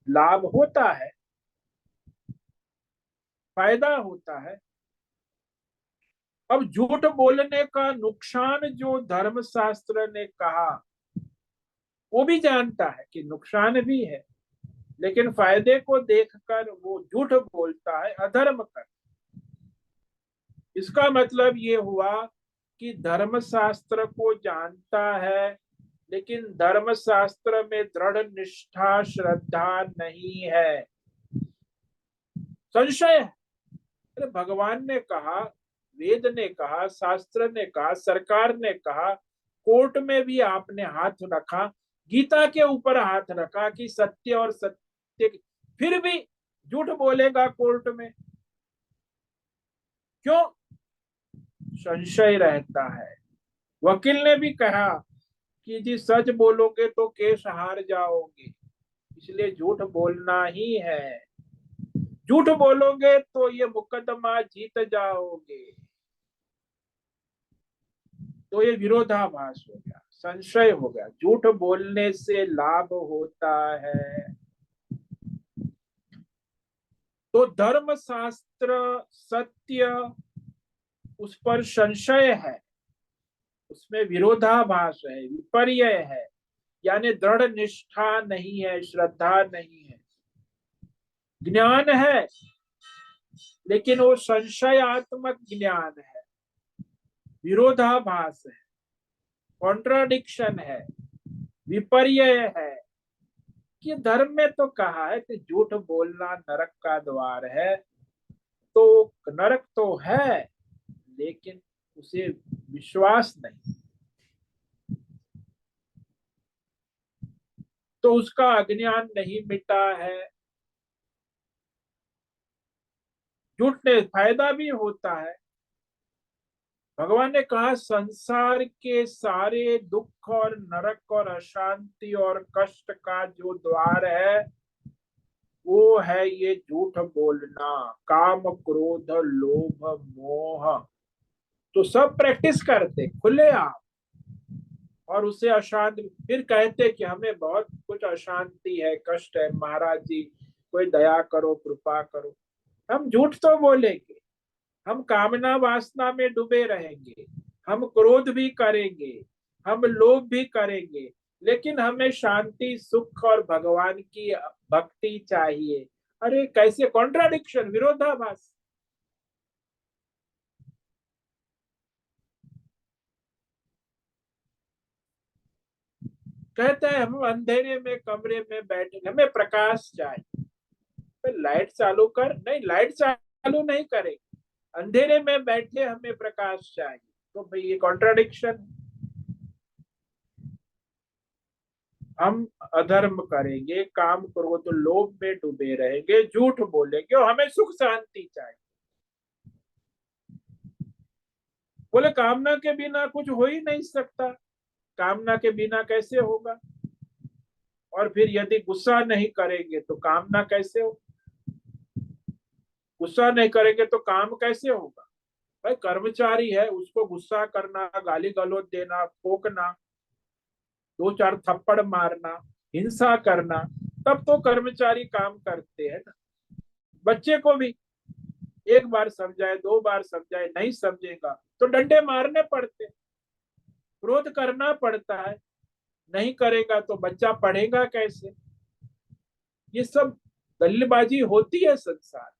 लाभ होता है, फायदा होता है। अब झूठ बोलने का नुकसान जो धर्मशास्त्र ने कहा, वो भी जानता है कि नुकसान भी है, लेकिन फायदे को देखकर वो झूठ बोलता है, अधर्म कर। इसका मतलब ये हुआ कि धर्मशास्त्र को जानता है, लेकिन धर्मशास्त्र में दृढ़ निष्ठा, श्रद्धा नहीं है, संशय है। अरे भगवान ने कहा, वेद ने कहा, शास्त्र ने कहा, सरकार ने कहा, कोर्ट में भी आपने हाथ रखा, गीता के ऊपर हाथ रखा कि सत्य और सत्य, फिर भी झूठ बोलेगा कोर्ट में। क्यों? संशय रहता है। वकील ने भी कहा कि जी सच बोलोगे तो केस हार जाओगे, इसलिए झूठ बोलना ही है। झूठ बोलोगे तो ये मुकदमा जीत जाओगे। तो ये विरोधाभास हो गया, संशय हो गया। झूठ बोलने से लाभ होता है। तो धर्म शास्त्र सत्य, उस पर संशय है, उसमें विरोधाभास है, विपर्य है, यानी दृढ़ निष्ठा नहीं है, श्रद्धा नहीं है। ज्ञान है, लेकिन वो संशयात्मक ज्ञान है, विरोधाभास है, कॉन्ट्राडिक्शन है, विपर्य है। कि धर्म में तो कहा है कि झूठ बोलना नरक का द्वार है, तो नरक तो है, लेकिन उसे विश्वास नहीं, तो उसका अज्ञान नहीं मिटा है। झूठ ने फायदा भी होता है। भगवान ने कहा संसार के सारे दुख और नरक और अशांति और कष्ट का जो द्वार है, वो है ये झूठ बोलना, काम क्रोध लोभ मोह। तो सब प्रैक्टिस करते खुले आप, और उसे अशांत, फिर कहते कि हमें बहुत कुछ अशांति है, कष्ट है, महाराज जी कोई दया करो, कृपा करो। हम झूठ तो बोलेंगे, हम कामना वासना में डूबे रहेंगे, हम क्रोध भी करेंगे, हम लोभ भी करेंगे, लेकिन हमें शांति, सुख और भगवान की भक्ति चाहिए। अरे कैसे कॉन्ट्राडिक्शन, विरोधाभास। कहते हैं हम अंधेरे में कमरे में बैठे, हमें प्रकाश चाहिए। तो लाइट चालू कर, नहीं लाइट चालू नहीं करेंगे, अंधेरे में बैठे हमें प्रकाश चाहिए। तो भाई ये कॉन्ट्राडिक्शन। हम अधर्म करेंगे, काम करो तो लोभ में डूबे रहेंगे, झूठ बोलेंगे और हमें सुख शांति चाहिए। बोले कामना के बिना कुछ हो ही नहीं सकता, कामना के बिना कैसे होगा? और फिर यदि गुस्सा नहीं करेंगे तो कामना कैसे हो? गुस्सा नहीं करेंगे तो काम कैसे होगा? भाई कर्मचारी है, उसको गुस्सा करना, गाली गलौज देना, ठोकना, दो चार थप्पड़ मारना, हिंसा करना, तब तो कर्मचारी काम करते हैं ना। बच्चे को भी एक बार समझाए, दो बार समझाए, नहीं समझेगा तो डंडे मारने पड़ते, क्रोध करना पड़ता है। नहीं करेगा तो बच्चा पढ़ेगा कैसे? ये सब दल्लेबाजी होती है संसार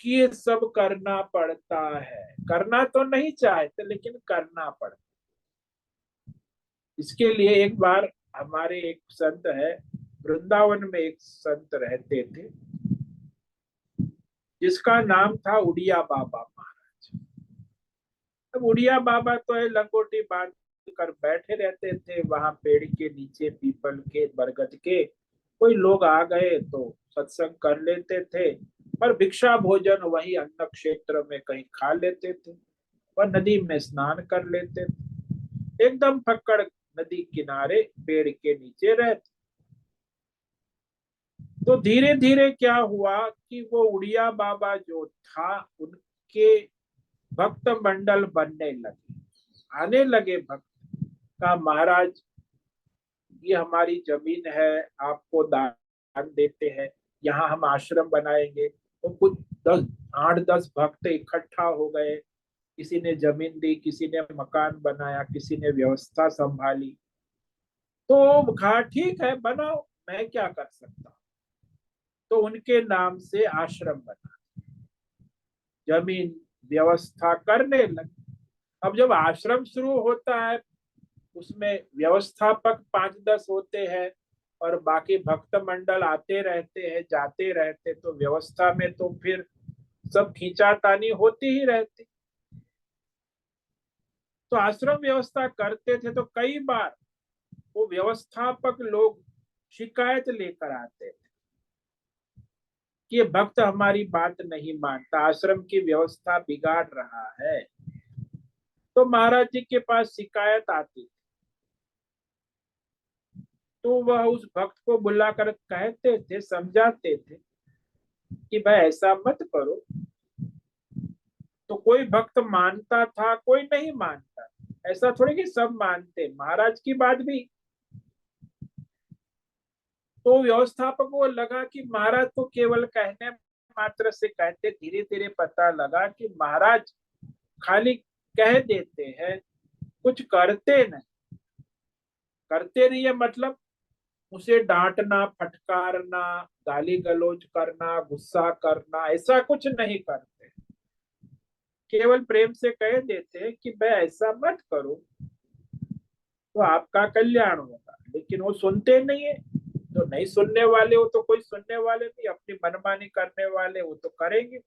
कि ये सब करना पड़ता है। करना तो नहीं चाहते लेकिन करना पड़ता। इसके लिए एक बार हमारे एक संत है, वृंदावन में एक संत रहते थे, जिसका नाम था उड़िया बाबा महाराज। अब उड़िया बाबा तो है, लंगोटी बांध कर बैठे रहते थे वहां पेड़ के नीचे, पीपल के, बरगद के। कोई लोग आ गए तो सत्संग कर लेते थे, और भिक्षा भोजन वही अन्न क्षेत्र में कहीं खा लेते थे, और नदी में स्नान कर लेते थे। एकदम फक्कड़ नदी किनारे पेड़ के नीचे रहते। तो धीरे धीरे क्या हुआ कि वो उड़िया बाबा जो था, उनके भक्त मंडल बनने लगे, आने लगे भक्त। का महाराज ये हमारी जमीन है, आपको दान देते हैं, यहाँ हम आश्रम बनाएंगे। तो कुछ 10 8 10 भक्त इकट्ठा हो गए, किसी ने जमीन दी, किसी ने मकान बनाया, किसी ने व्यवस्था संभाली। तो कहा ठीक है बनाओ, मैं क्या कर सकता हूँ। तो उनके नाम से आश्रम बना, जमीन व्यवस्था करने लगे। अब जब आश्रम शुरू होता है, उसमें व्यवस्थापक 5 10 होते हैं, और बाकी भक्त मंडल आते रहते हैं, जाते रहते, तो व्यवस्था में तो फिर सब खींचातानी होती ही रहती। तो आश्रम व्यवस्था करते थे तो कई बार वो व्यवस्थापक लोग शिकायत लेकर आते थे कि ये भक्त हमारी बात नहीं मानता, आश्रम की व्यवस्था बिगाड़ रहा है। तो महाराज जी के पास शिकायत आती, तो वह उस भक्त को बुलाकर कहते थे, समझाते थे कि भाई ऐसा मत करो। तो कोई भक्त मानता था, कोई नहीं मानता। ऐसा थोड़ी कि सब मानते महाराज की बात भी। तो व्यवस्थापक को लगा कि महाराज तो केवल कहने मात्र से कहते, धीरे धीरे पता लगा कि महाराज खाली कह देते हैं, कुछ करते नहीं। करते नहीं है मतलब उसे डांटना, फटकारना, गाली गलौज करना, गुस्सा करना, ऐसा कुछ नहीं करते। केवल प्रेम से कह देते हैं कि भाई ऐसा मत करो तो आपका कल्याण होगा, लेकिन वो सुनते नहीं है। तो नहीं सुनने वाले हो तो कोई सुनने वाले नहीं, अपनी मनमानी करने वाले वो तो करेंगे।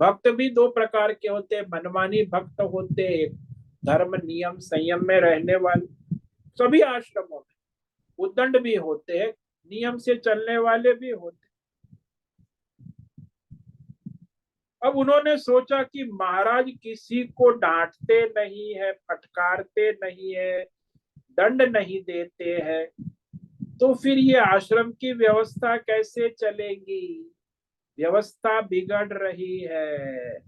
भक्त भी दो प्रकार के होते हैं, मनमानी भक्त होते हैं, एक धर्म नियम संयम में रहने वाले, सभी आश्रमों में उद्दंड भी होते हैं, नियम से चलने वाले भी होते। अब उन्होंने सोचा कि महाराज किसी को डांटते नहीं है, फटकारते नहीं है, दंड नहीं देते हैं, तो फिर ये आश्रम की व्यवस्था कैसे चलेगी? व्यवस्था बिगड़ रही है।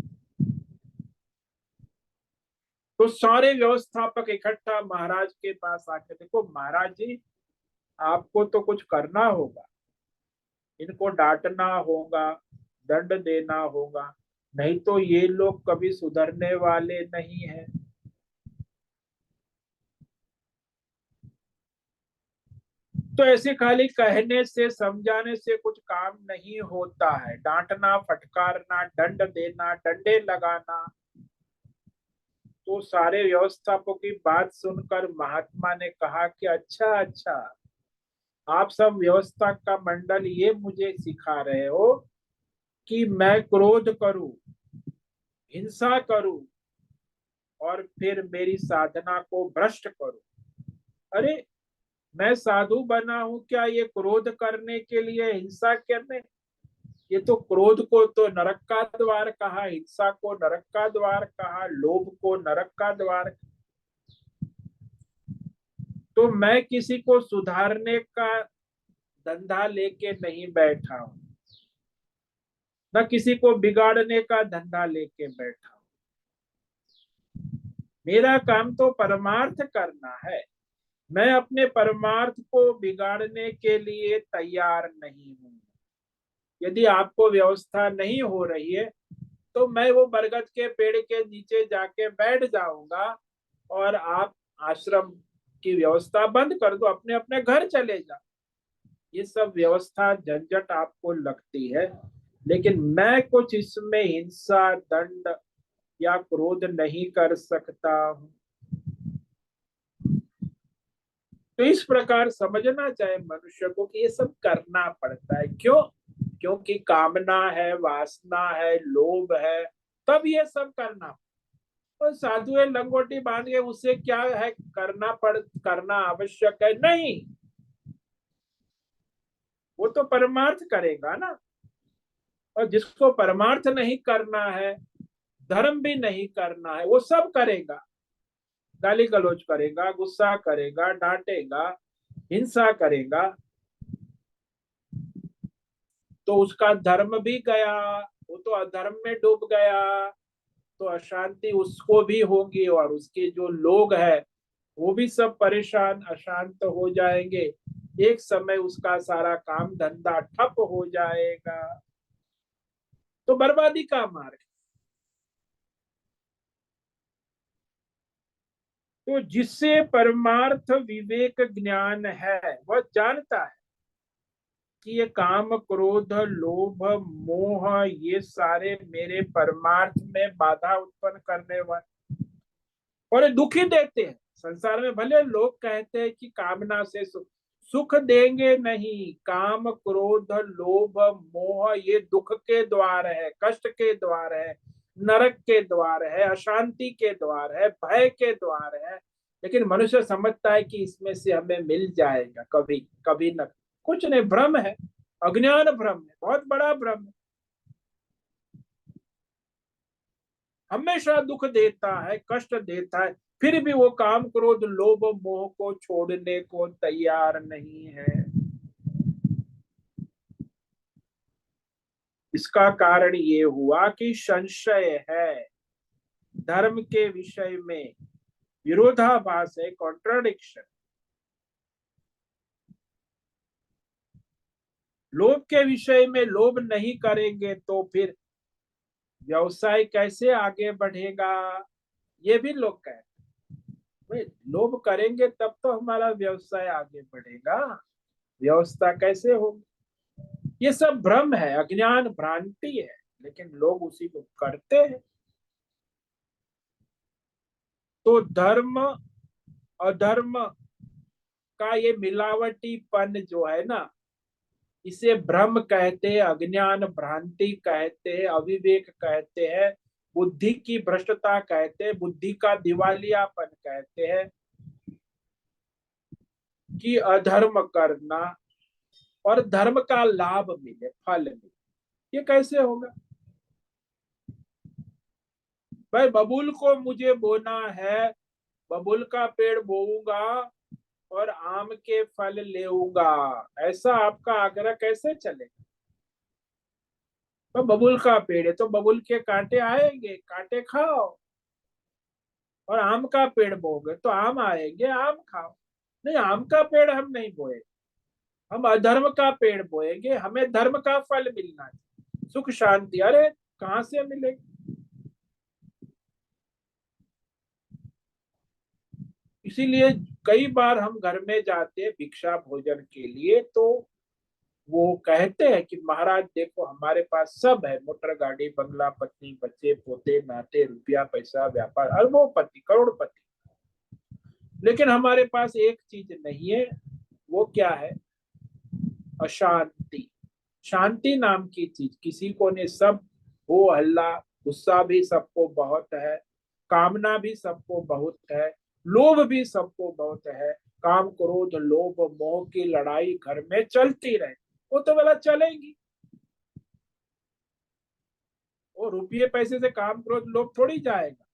तो सारे व्यवस्थापक इकट्ठा महाराज के पास आके, देखो महाराज जी, आपको तो कुछ करना होगा, इनको डांटना होगा, दंड देना होगा, नहीं तो ये लोग कभी सुधरने वाले नहीं है। तो ऐसे खाली कहने से समझाने से कुछ काम नहीं होता है, डांटना, फटकारना, दंड देना, डंडे लगाना। तो सारे व्यवस्थापकों की बात सुनकर महात्मा ने कहा कि अच्छा अच्छा, आप सब व्यवस्था का मंडल ये मुझे सिखा रहे हो कि मैं क्रोध करूं, हिंसा करूं और फिर मेरी साधना को भ्रष्ट करूं। अरे, मैं साधु बना हूं क्या ये क्रोध करने के लिए, हिंसा करने? ये तो क्रोध को तो नरक का द्वार कहा, हिंसा को नरक का द्वार कहा, लोभ को नरक का द्वार। तो मैं किसी को सुधारने का धंधा लेके नहीं बैठा हूं, न किसी को बिगाड़ने का धंधा लेके बैठा हूं। मेरा काम तो परमार्थ करना है। मैं अपने परमार्थ को बिगाड़ने के लिए तैयार नहीं हूं। यदि आपको व्यवस्था नहीं हो रही है तो मैं वो बरगद के पेड़ के नीचे जाके बैठ जाऊंगा और आप आश्रम की व्यवस्था बंद कर दो, अपने अपने घर चले जाओ। ये सब व्यवस्था झंझट आपको लगती है, लेकिन मैं कुछ इसमें हिंसा, दंड या क्रोध नहीं कर सकता हूं। तो इस प्रकार समझना चाहे मनुष्य को कि ये सब करना पड़ता है। क्यों? क्योंकि कामना है, वासना है, लोभ है, तब ये सब करना। और साधु है लंगोटी बांध के, उससे क्या है, करना आवश्यक है नहीं। वो तो परमार्थ करेगा ना। और जिसको परमार्थ नहीं करना है, धर्म भी नहीं करना है, वो सब करेगा, गाली गलौज करेगा, गुस्सा करेगा, डांटेगा, हिंसा करेगा, तो उसका धर्म भी गया, वो तो अधर्म में डूब गया। तो अशांति उसको भी होगी और उसके जो लोग हैं वो भी सब परेशान, अशांत हो जाएंगे। एक समय उसका सारा काम धंधा ठप हो जाएगा। तो बर्बादी का मार्ग। तो जिससे परमार्थ विवेक ज्ञान है, वह जानता है कि ये काम, क्रोध, लोभ, मोह, ये सारे मेरे परमार्थ में बाधा उत्पन्न करने वाले और ये दुखी देते हैं। संसार में भले लोग कहते हैं कि कामना से सुख देंगे, नहीं। काम, क्रोध, लोभ, मोह ये दुख के द्वार है, कष्ट के द्वार है, नरक के द्वार है, अशांति के द्वार है, भय के द्वार है। लेकिन मनुष्य समझता है कि इसमें से हमें मिल जाएगा, कभी कभी न। कुछ नहीं, भ्रम है, अज्ञान भ्रम है, बहुत बड़ा भ्रम है। हमेशा दुख देता है, कष्ट देता है, फिर भी वो काम, क्रोध, लोभ, मोह को छोड़ने को तैयार नहीं है। इसका कारण ये हुआ कि संशय है, धर्म के विषय में विरोधाभास है, कॉन्ट्राडिक्शन। लोभ के विषय में लोभ नहीं करेंगे तो फिर व्यवसाय कैसे आगे बढ़ेगा? ये भी लोग कहते हैं। लोभ करेंगे तब तो हमारा व्यवसाय आगे बढ़ेगा, व्यवस्था कैसे होगी? ये सब भ्रम है, अज्ञान, भ्रांति है, लेकिन लोग उसी को करते हैं। तो धर्म अधर्म का ये मिलावटीपन जो है ना, इसे भ्रम कहते हैं, अज्ञान, भ्रांति कहते हैं, अविवेक कहते हैं, बुद्धि की भ्रष्टता कहते हैं, बुद्धि का दिवालियापन कहते हैं। कि अधर्म करना और धर्म का लाभ मिले, फल मिले, ये कैसे होगा? भाई, बबूल को मुझे बोना है, बबूल का पेड़ बोऊंगा और आम के फल लेऊंगा, ऐसा आपका आग्रह कैसे चलेगा? तो बबूल का पेड़ है तो बबूल के कांटे आएंगे, कांटे खाओ। और आम का पेड़ बोओगे तो आम आएंगे, आम खाओ। नहीं, आम का पेड़ हम नहीं बोए, हम अधर्म का पेड़ बोएंगे, हमें धर्म का फल मिलना चाहिए, सुख शांति। अरे कहाँ से मिलेगी? इसीलिए कई बार हम घर में जाते हैं भिक्षा भोजन के लिए, तो वो कहते हैं कि महाराज देखो हमारे पास सब है, मोटर गाड़ी बंगला पत्नी बच्चे पोते नाते रुपया पैसा व्यापार अरबोपति करोड़पति, लेकिन हमारे पास एक चीज नहीं है। वो क्या है? अशांति। शांति नाम की चीज किसी को ने सब। हो हल्ला, गुस्सा भी सबको बहुत है, कामना भी सबको बहुत है, लोभ भी सबको बहुत है। काम क्रोध लोभ मोह की लड़ाई घर में चलती रहे, वो तो वाला चलेंगी। वो रुपये पैसे से काम क्रोध लोभ थोड़ी जाएगा।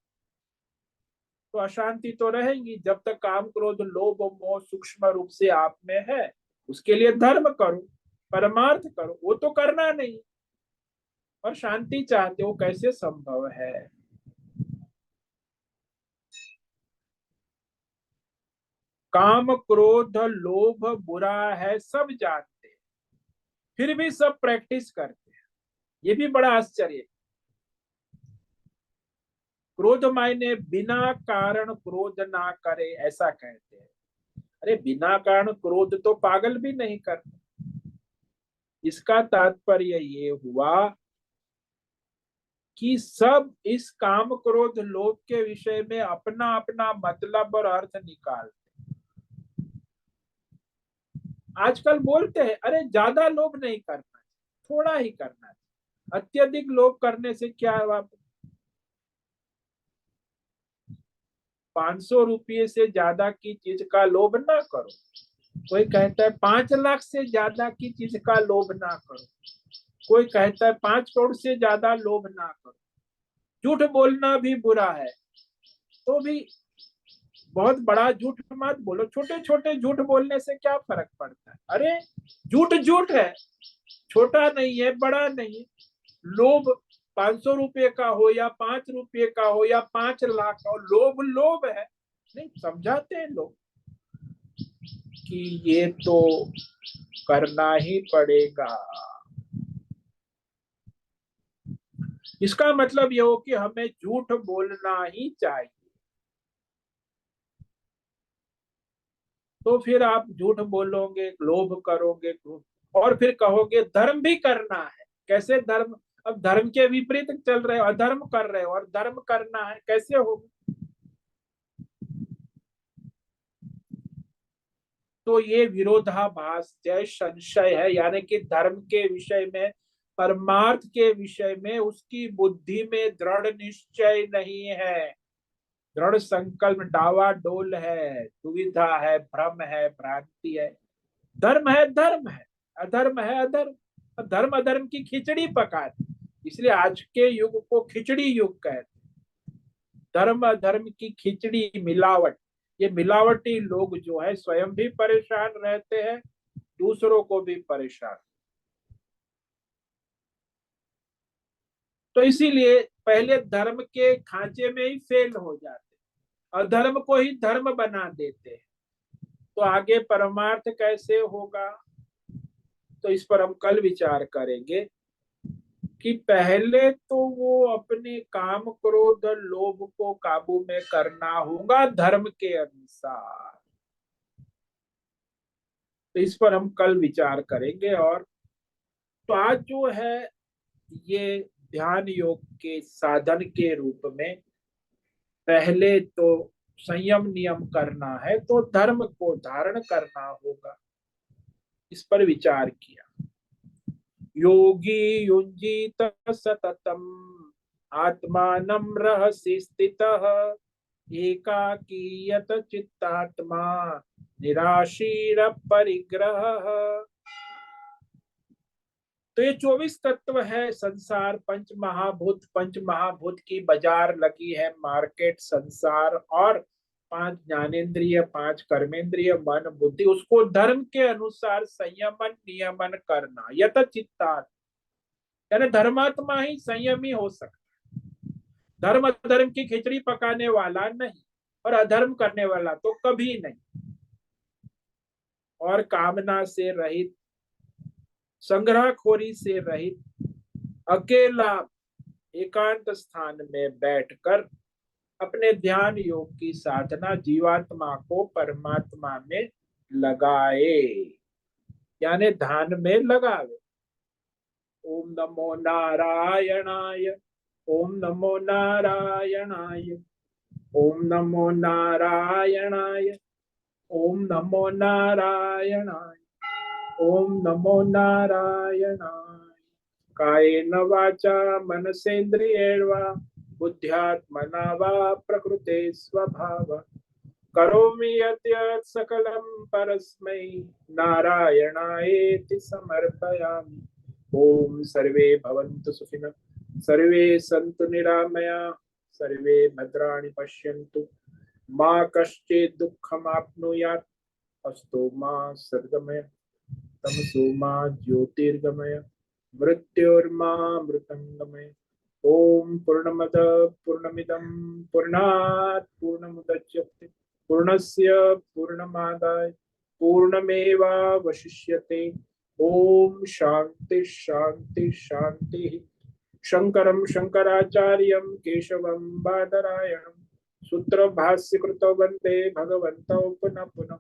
तो अशांति तो रहेंगी जब तक काम क्रोध लोभ मोह सूक्ष्म रूप से आप में है। उसके लिए धर्म करो, परमार्थ करो, वो तो करना नहीं। और शांति चाहते हो, कैसे संभव है? काम क्रोध लोभ बुरा है सब जानते हैं, फिर भी सब प्रैक्टिस करते हैं। ये भी बड़ा आश्चर्य है। क्रोध मायने बिना कारण क्रोध ना करे, ऐसा कहते हैं। अरे बिना कारण क्रोध तो पागल भी नहीं करते। इसका तात्पर्य ये हुआ कि सब इस काम क्रोध लोभ के विषय में अपना अपना मतलब और अर्थ निकालते। आजकल बोलते हैं अरे ज्यादा लोभ नहीं करना, थोड़ा ही करना है। अत्यधिक लोभ करने से क्या है? 500 रुपये से ज्यादा की चीज का लोभ ना करो। कोई कहता है 5 लाख से ज्यादा की चीज का लोभ ना करो। कोई कहता है 5 करोड़ से ज्यादा लोभ ना करो। झूठ बोलना भी बुरा है, तो भी बहुत बड़ा झूठ मत बोलो, छोटे छोटे झूठ बोलने से क्या फर्क पड़ता है? अरे झूठ झूठ है, छोटा नहीं है बड़ा नहीं है। लोभ 500 रुपये का हो या 5 रुपये का हो या 5 लाख का हो, लोभ लोभ है। नहीं समझाते हैं लोग कि ये तो करना ही पड़ेगा। इसका मतलब ये हो कि हमें झूठ बोलना ही चाहिए। तो फिर आप झूठ बोलोगे, लोभ करोगे, और फिर कहोगे धर्म भी करना है। कैसे धर्म? अब धर्म के विपरीत चल रहे हो, अधर्म कर रहे हो, और धर्म करना है, कैसे होगा? तो ये विरोधाभास जय संशय है, यानी कि धर्म के विषय में, परमार्थ के विषय में उसकी बुद्धि में दृढ़ निश्चय नहीं है, दृढ़ संकल्प डावाडोल है, दुविधा है, भ्रम है, भ्रांति है। धर्म है धर्म है, अधर्म है अधर्म। धर्म अधर्म की खिचड़ी पका दी, इसलिए आज के युग को खिचड़ी युग कहते। धर्म अधर्म की खिचड़ी मिलावट। ये मिलावटी लोग जो है स्वयं भी परेशान रहते हैं, दूसरों को भी परेशान। तो इसीलिए पहले धर्म के खांचे में ही फेल हो जाते, अधर्म को ही धर्म बना देते हैं। तो आगे परमार्थ कैसे होगा? तो इस पर हम कल विचार करेंगे कि पहले तो वो अपने काम क्रोध लोभ को काबू में करना होगा धर्म के अनुसार। तो इस पर हम कल विचार करेंगे। और तो आज जो है ये ध्यान योग के साधन के रूप में पहले तो संयम नियम करना है, तो धर्म को धारण करना होगा, इस पर विचार किया। योगी युंजीत सततम आत्मानं रहसि स्थितः एकाकीयत चित्तात्मा निराशीर परिग्रह। तो ये 24 तत्व है संसार, पंच महाभूत की बाजार लगी है, मार्केट संसार। और 5 ज्ञानेन्द्रिय, 5 कर्मेंद्रिय, मन बुद्धि, उसको धर्म के अनुसार संयमन नियमन करना। यत चित्ता, यानी धर्मात्मा ही संयमी हो सकता। धर्म अधर्म की खिचड़ी पकाने वाला नहीं, और अधर्म करने वाला तो कभी नहीं। और कामना से रहित, संग्रहखोरी से रहित, अकेला एकांत स्थान में बैठकर अपने ध्यान योग की साधना जीवात्मा को परमात्मा में लगाए, यानी ध्यान में लगावे। ओम नमो नारायणाय, ओम नमो नारायणाय, ओम नमो नारायणाय, ओम नमो नारायणाय, ओम नमो नारायणाय। कायेन वाचा मनसेन्द्रियेण वा बुद्ध्यात्मना वा प्रकृते स्वभाव करोमि यद्यत् सकलं परस्मै नारायणायेति समर्पयामि। ओम सर्वे भवन्तु सुखिनः, सर्वे सन्तु निरामया, सर्वे भद्राणि पश्यन्तु, मा कश्चित् दुःखमाप्नुयात्, अस्तु मा सद्गमय, तमसो मा ज्योतिर्गमय, मृत्योर्मा मृतंगमय। ओम पूर्णमद पूर्णमिदं पूर्णात् पूर्णमुदच्यते पूर्णस्य पूर्णमादाय पूर्णमेवावशिष्यते। ओम शांति शांति शांति। शंकरं शंकराचार्यं केशवं बादरायणं सूत्र भाष्य कृतौ वंदे भगवन्तौ पुनः पुनः।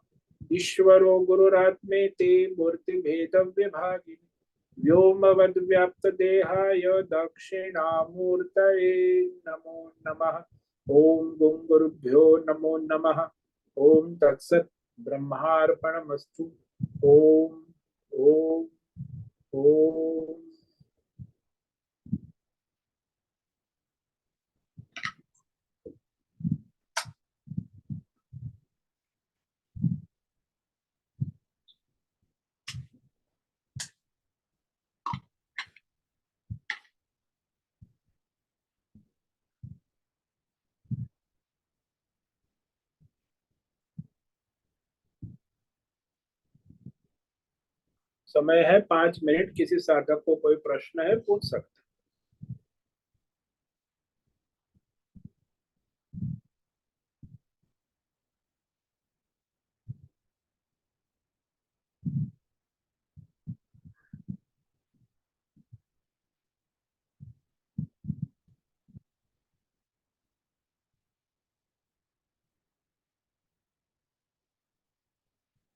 ईश्वरो गुरुरात्मेति मूर्ति भेद विभागिनि व्योमवद्व्याप्त देहाय दक्षिणामूर्तये नमो नमः। ओम गुं गुरुभ्यो नमो नमः। ओम तत्सत् ब्रह्मार्पणमस्तु। ओम ओम ओम। समय है 5 मिनट, किसी साधक को कोई प्रश्न है पूछ सकते।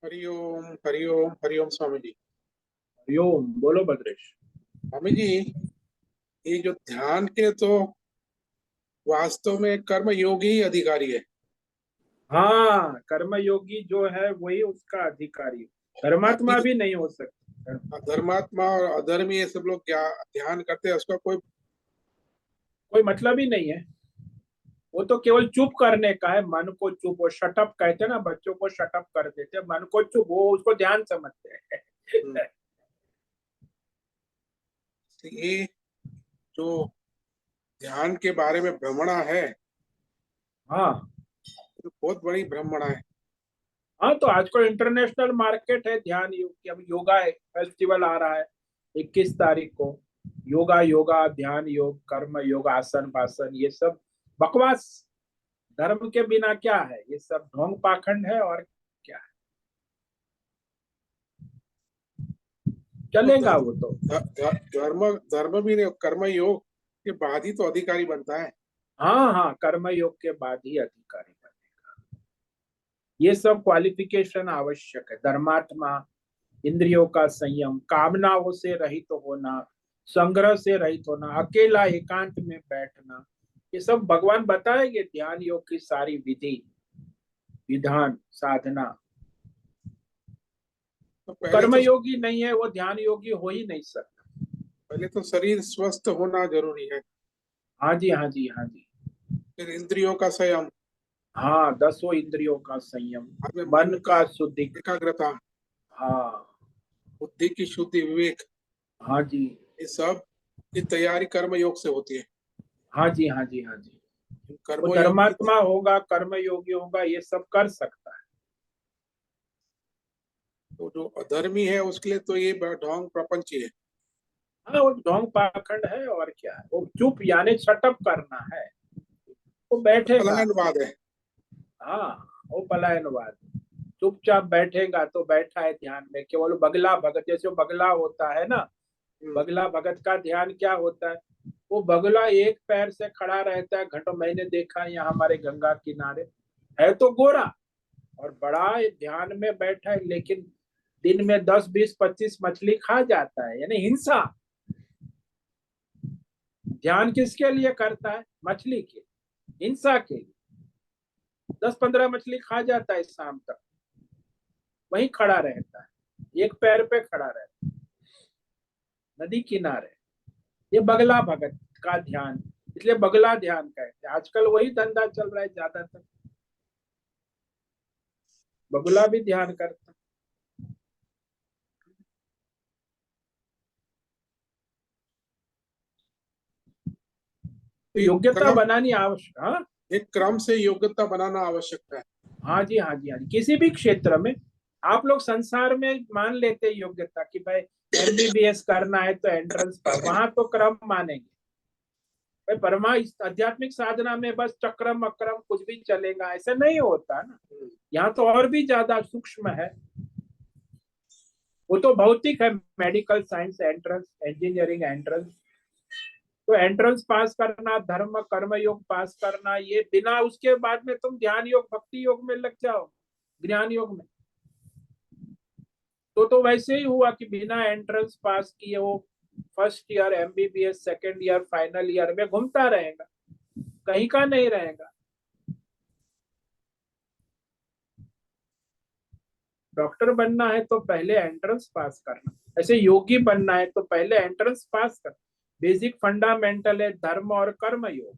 हरिओम हरिओम हरिओम स्वामी जी। हरिओम, बोलो भद्रेश। स्वामी जी, ये जो ध्यान के तो वास्तव में कर्म योगी ही अधिकारी है। हाँ, कर्मयोगी जो है वही उसका अधिकारी है, बाकी धर्मात्मा भी नहीं हो सकता। धर्मात्मा और अधर्मी ये सब लोग ध्यान करते हैं, उसका कोई कोई मतलब ही नहीं है। वो तो केवल चुप करने का है, मन को चुप, वो शटअप कहते हैं ना, बच्चों को शटअप कर देते हैं, मन को चुप, वो उसको ध्यान समझते हैं। हम्म, ये जो ध्यान के बारे में भ्रमणा है, हाँ तो बहुत बड़ी भ्रमणा है। हाँ, तो आजकल इंटरनेशनल मार्केट है ध्यान योग की। अब योगा फेस्टिवल आ रहा है 21 तारीख को। योगा योगा ध्यान योग कर्म योग आसन पासन, ये सब बकवास। धर्म के बिना क्या है, ये सब ढोंग पाखंड है, और क्या है, तो चलेगा वो तो। धर्म धर्म भी नहीं, कर्म योग के बाद ही तो अधिकारी बनता है। हाँ हाँ, कर्म योग के बाद ही अधिकारी बनेगा। ये सब क्वालिफिकेशन आवश्यक है। धर्मात्मा, इंद्रियों का संयम, कामनाओं से रहित होना, संग्रह से रहित होना, अकेला एकांत में बैठना, ये सब भगवान बताएंगे। ध्यान योग की सारी विधि विधान साधना। तो पहले तो कर्मयोगी नहीं है वो ध्यान योगी हो ही नहीं सकता। पहले तो शरीर स्वस्थ होना जरूरी है, हाँ जी, हाँ जी, हाँ जी। फिर इंद्रियों का संयम, हाँ, 10 इंद्रियों का संयम, बाद में मन मन का का शुद्धि। एकाग्रता, हाँ बुद्धि की शुद्धि, विवेक, हाँ जी, ये सब की तैयारी कर्म योग से होती है। हाँ जी, हाँ जी, हाँ जी। वो कर्म योग की धर्मात्मा होगा, कर्मयोगी होगा, ये सब कर सकता है। तो जो अधर्मी है उसके लिए तो ये ढोंग प्रपंच ही है। हाँ, वो ढोंग पाखंड है, और क्या है, वो चुप यानी शटअप करना है। वो बैठेगा, पलायनवाद है। हाँ वो पलायनवाद। चुपचाप बैठेगा तो बैठा है ध्यान में, केवल बगला भगत, जैसे वो बगला होता है ना, बगला भगत का ध्यान क्या होता है, वो बगला एक पैर से खड़ा रहता है घंटों। मैंने देखा यहाँ हमारे गंगा किनारे, है तो गोरा और बड़ा ध्यान में बैठा है, लेकिन दिन में 10, 20, 25 मछली खा जाता है, यानी हिंसा। ध्यान किसके लिए करता है? मछली के, हिंसा के लिए। 10-15 मछली खा जाता है शाम तक, वहीं खड़ा रहता है, एक पैर पे खड़ा रहता है नदी किनारे। ये बगला भगत का ध्यान, इसलिए बगला ध्यान कहते हैं। आजकल वही धंधा चल रहा है ज्यादातर, बगुला भी ध्यान करता है। तो योग्यता क्रम, बनानी आवश्यक। हाँ एक क्रम से योग्यता बनाना आवश्यक है। हाँ जी, हाँ जी, हाँ जी। किसी भी क्षेत्र में आप लोग संसार में मान लेते योग्यता कि भाई एमबीबीएस करना है तो एंट्रेंस पास, वहां तो क्रम मानेंगे। भाई परमा आध्यात्मिक साधना में बस चक्रम अक्रम कुछ भी चलेगा, ऐसा नहीं होता ना। यहाँ तो और भी ज्यादा सूक्ष्म है। वो तो भौतिक है, medical science entrance, engineering entrance. तो एंट्रेंस पास करना, धर्म कर्म योग पास करना, ये बिना उसके बाद में तुम ध्यान योग भक्ति योग में लग जाओ, ज्ञान योग में। तो वैसे ही हुआ कि बिना एंट्रेंस पास किए वो first year MBBS, second year, final year में घूमता रहेगा, कहीं का नहीं रहेगा। डॉक्टर बनना है तो पहले एंट्रेंस पास करना, ऐसे योगी बनना है तो पहले एंट्रेंस पास करना। बेसिक फंडामेंटल है धर्म और कर्म योग।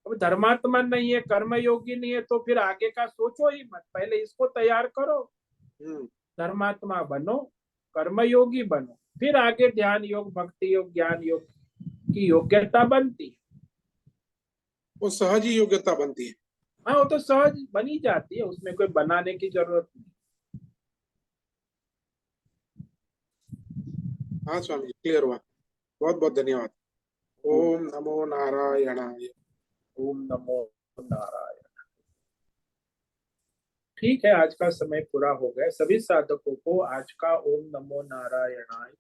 अब धर्मात्मा नहीं है, कर्म योगी नहीं है, तो फिर आगे का सोचो ही मत, पहले इसको तैयार करो। धर्मात्मा बनो, कर्म योगी बनो, फिर आगे ध्यान योग भक्ति योग ज्ञान योग की योग्यता बनती है। वो सहज ही योग्यता बनती है। हाँ वो तो सहज बनी जाती है, उसमें कोई बनाने की जरूरत नहीं। हाँ स्वामी जी, क्लियर हुआ। बहुत बहुत धन्यवाद। ओम नमो नारायणाय। ओम नमो नारायण। ठीक है, आज का समय पूरा हो गया। सभी साधकों को आज का ओम नमो नारायणाय,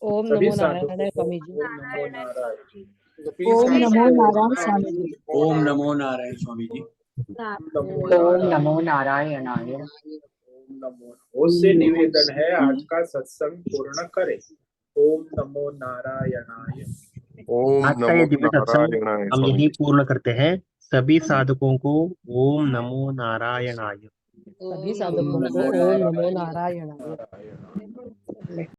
ओम सभी नमो साधकों नारायण को स्वामी जी। ओम नमो नारायण। ओम नमो नारायण स्वामी जी। ओम नमो नारायण स्वामी जी। ओम नमो नारायणाय। ओम नमो। ओम से निवेदन है आज का सत्संग पूर्ण करें। ओम नमो नारायणाय। ओम आज का ये नमो दिव्य सत्संग नारायणाय हम स्वामी यही जी। पूर्ण करते हैं। सभी साधकों को ओम नमो नारायणाय। सभी साधकों को ओम नमो नारायण। नारायण।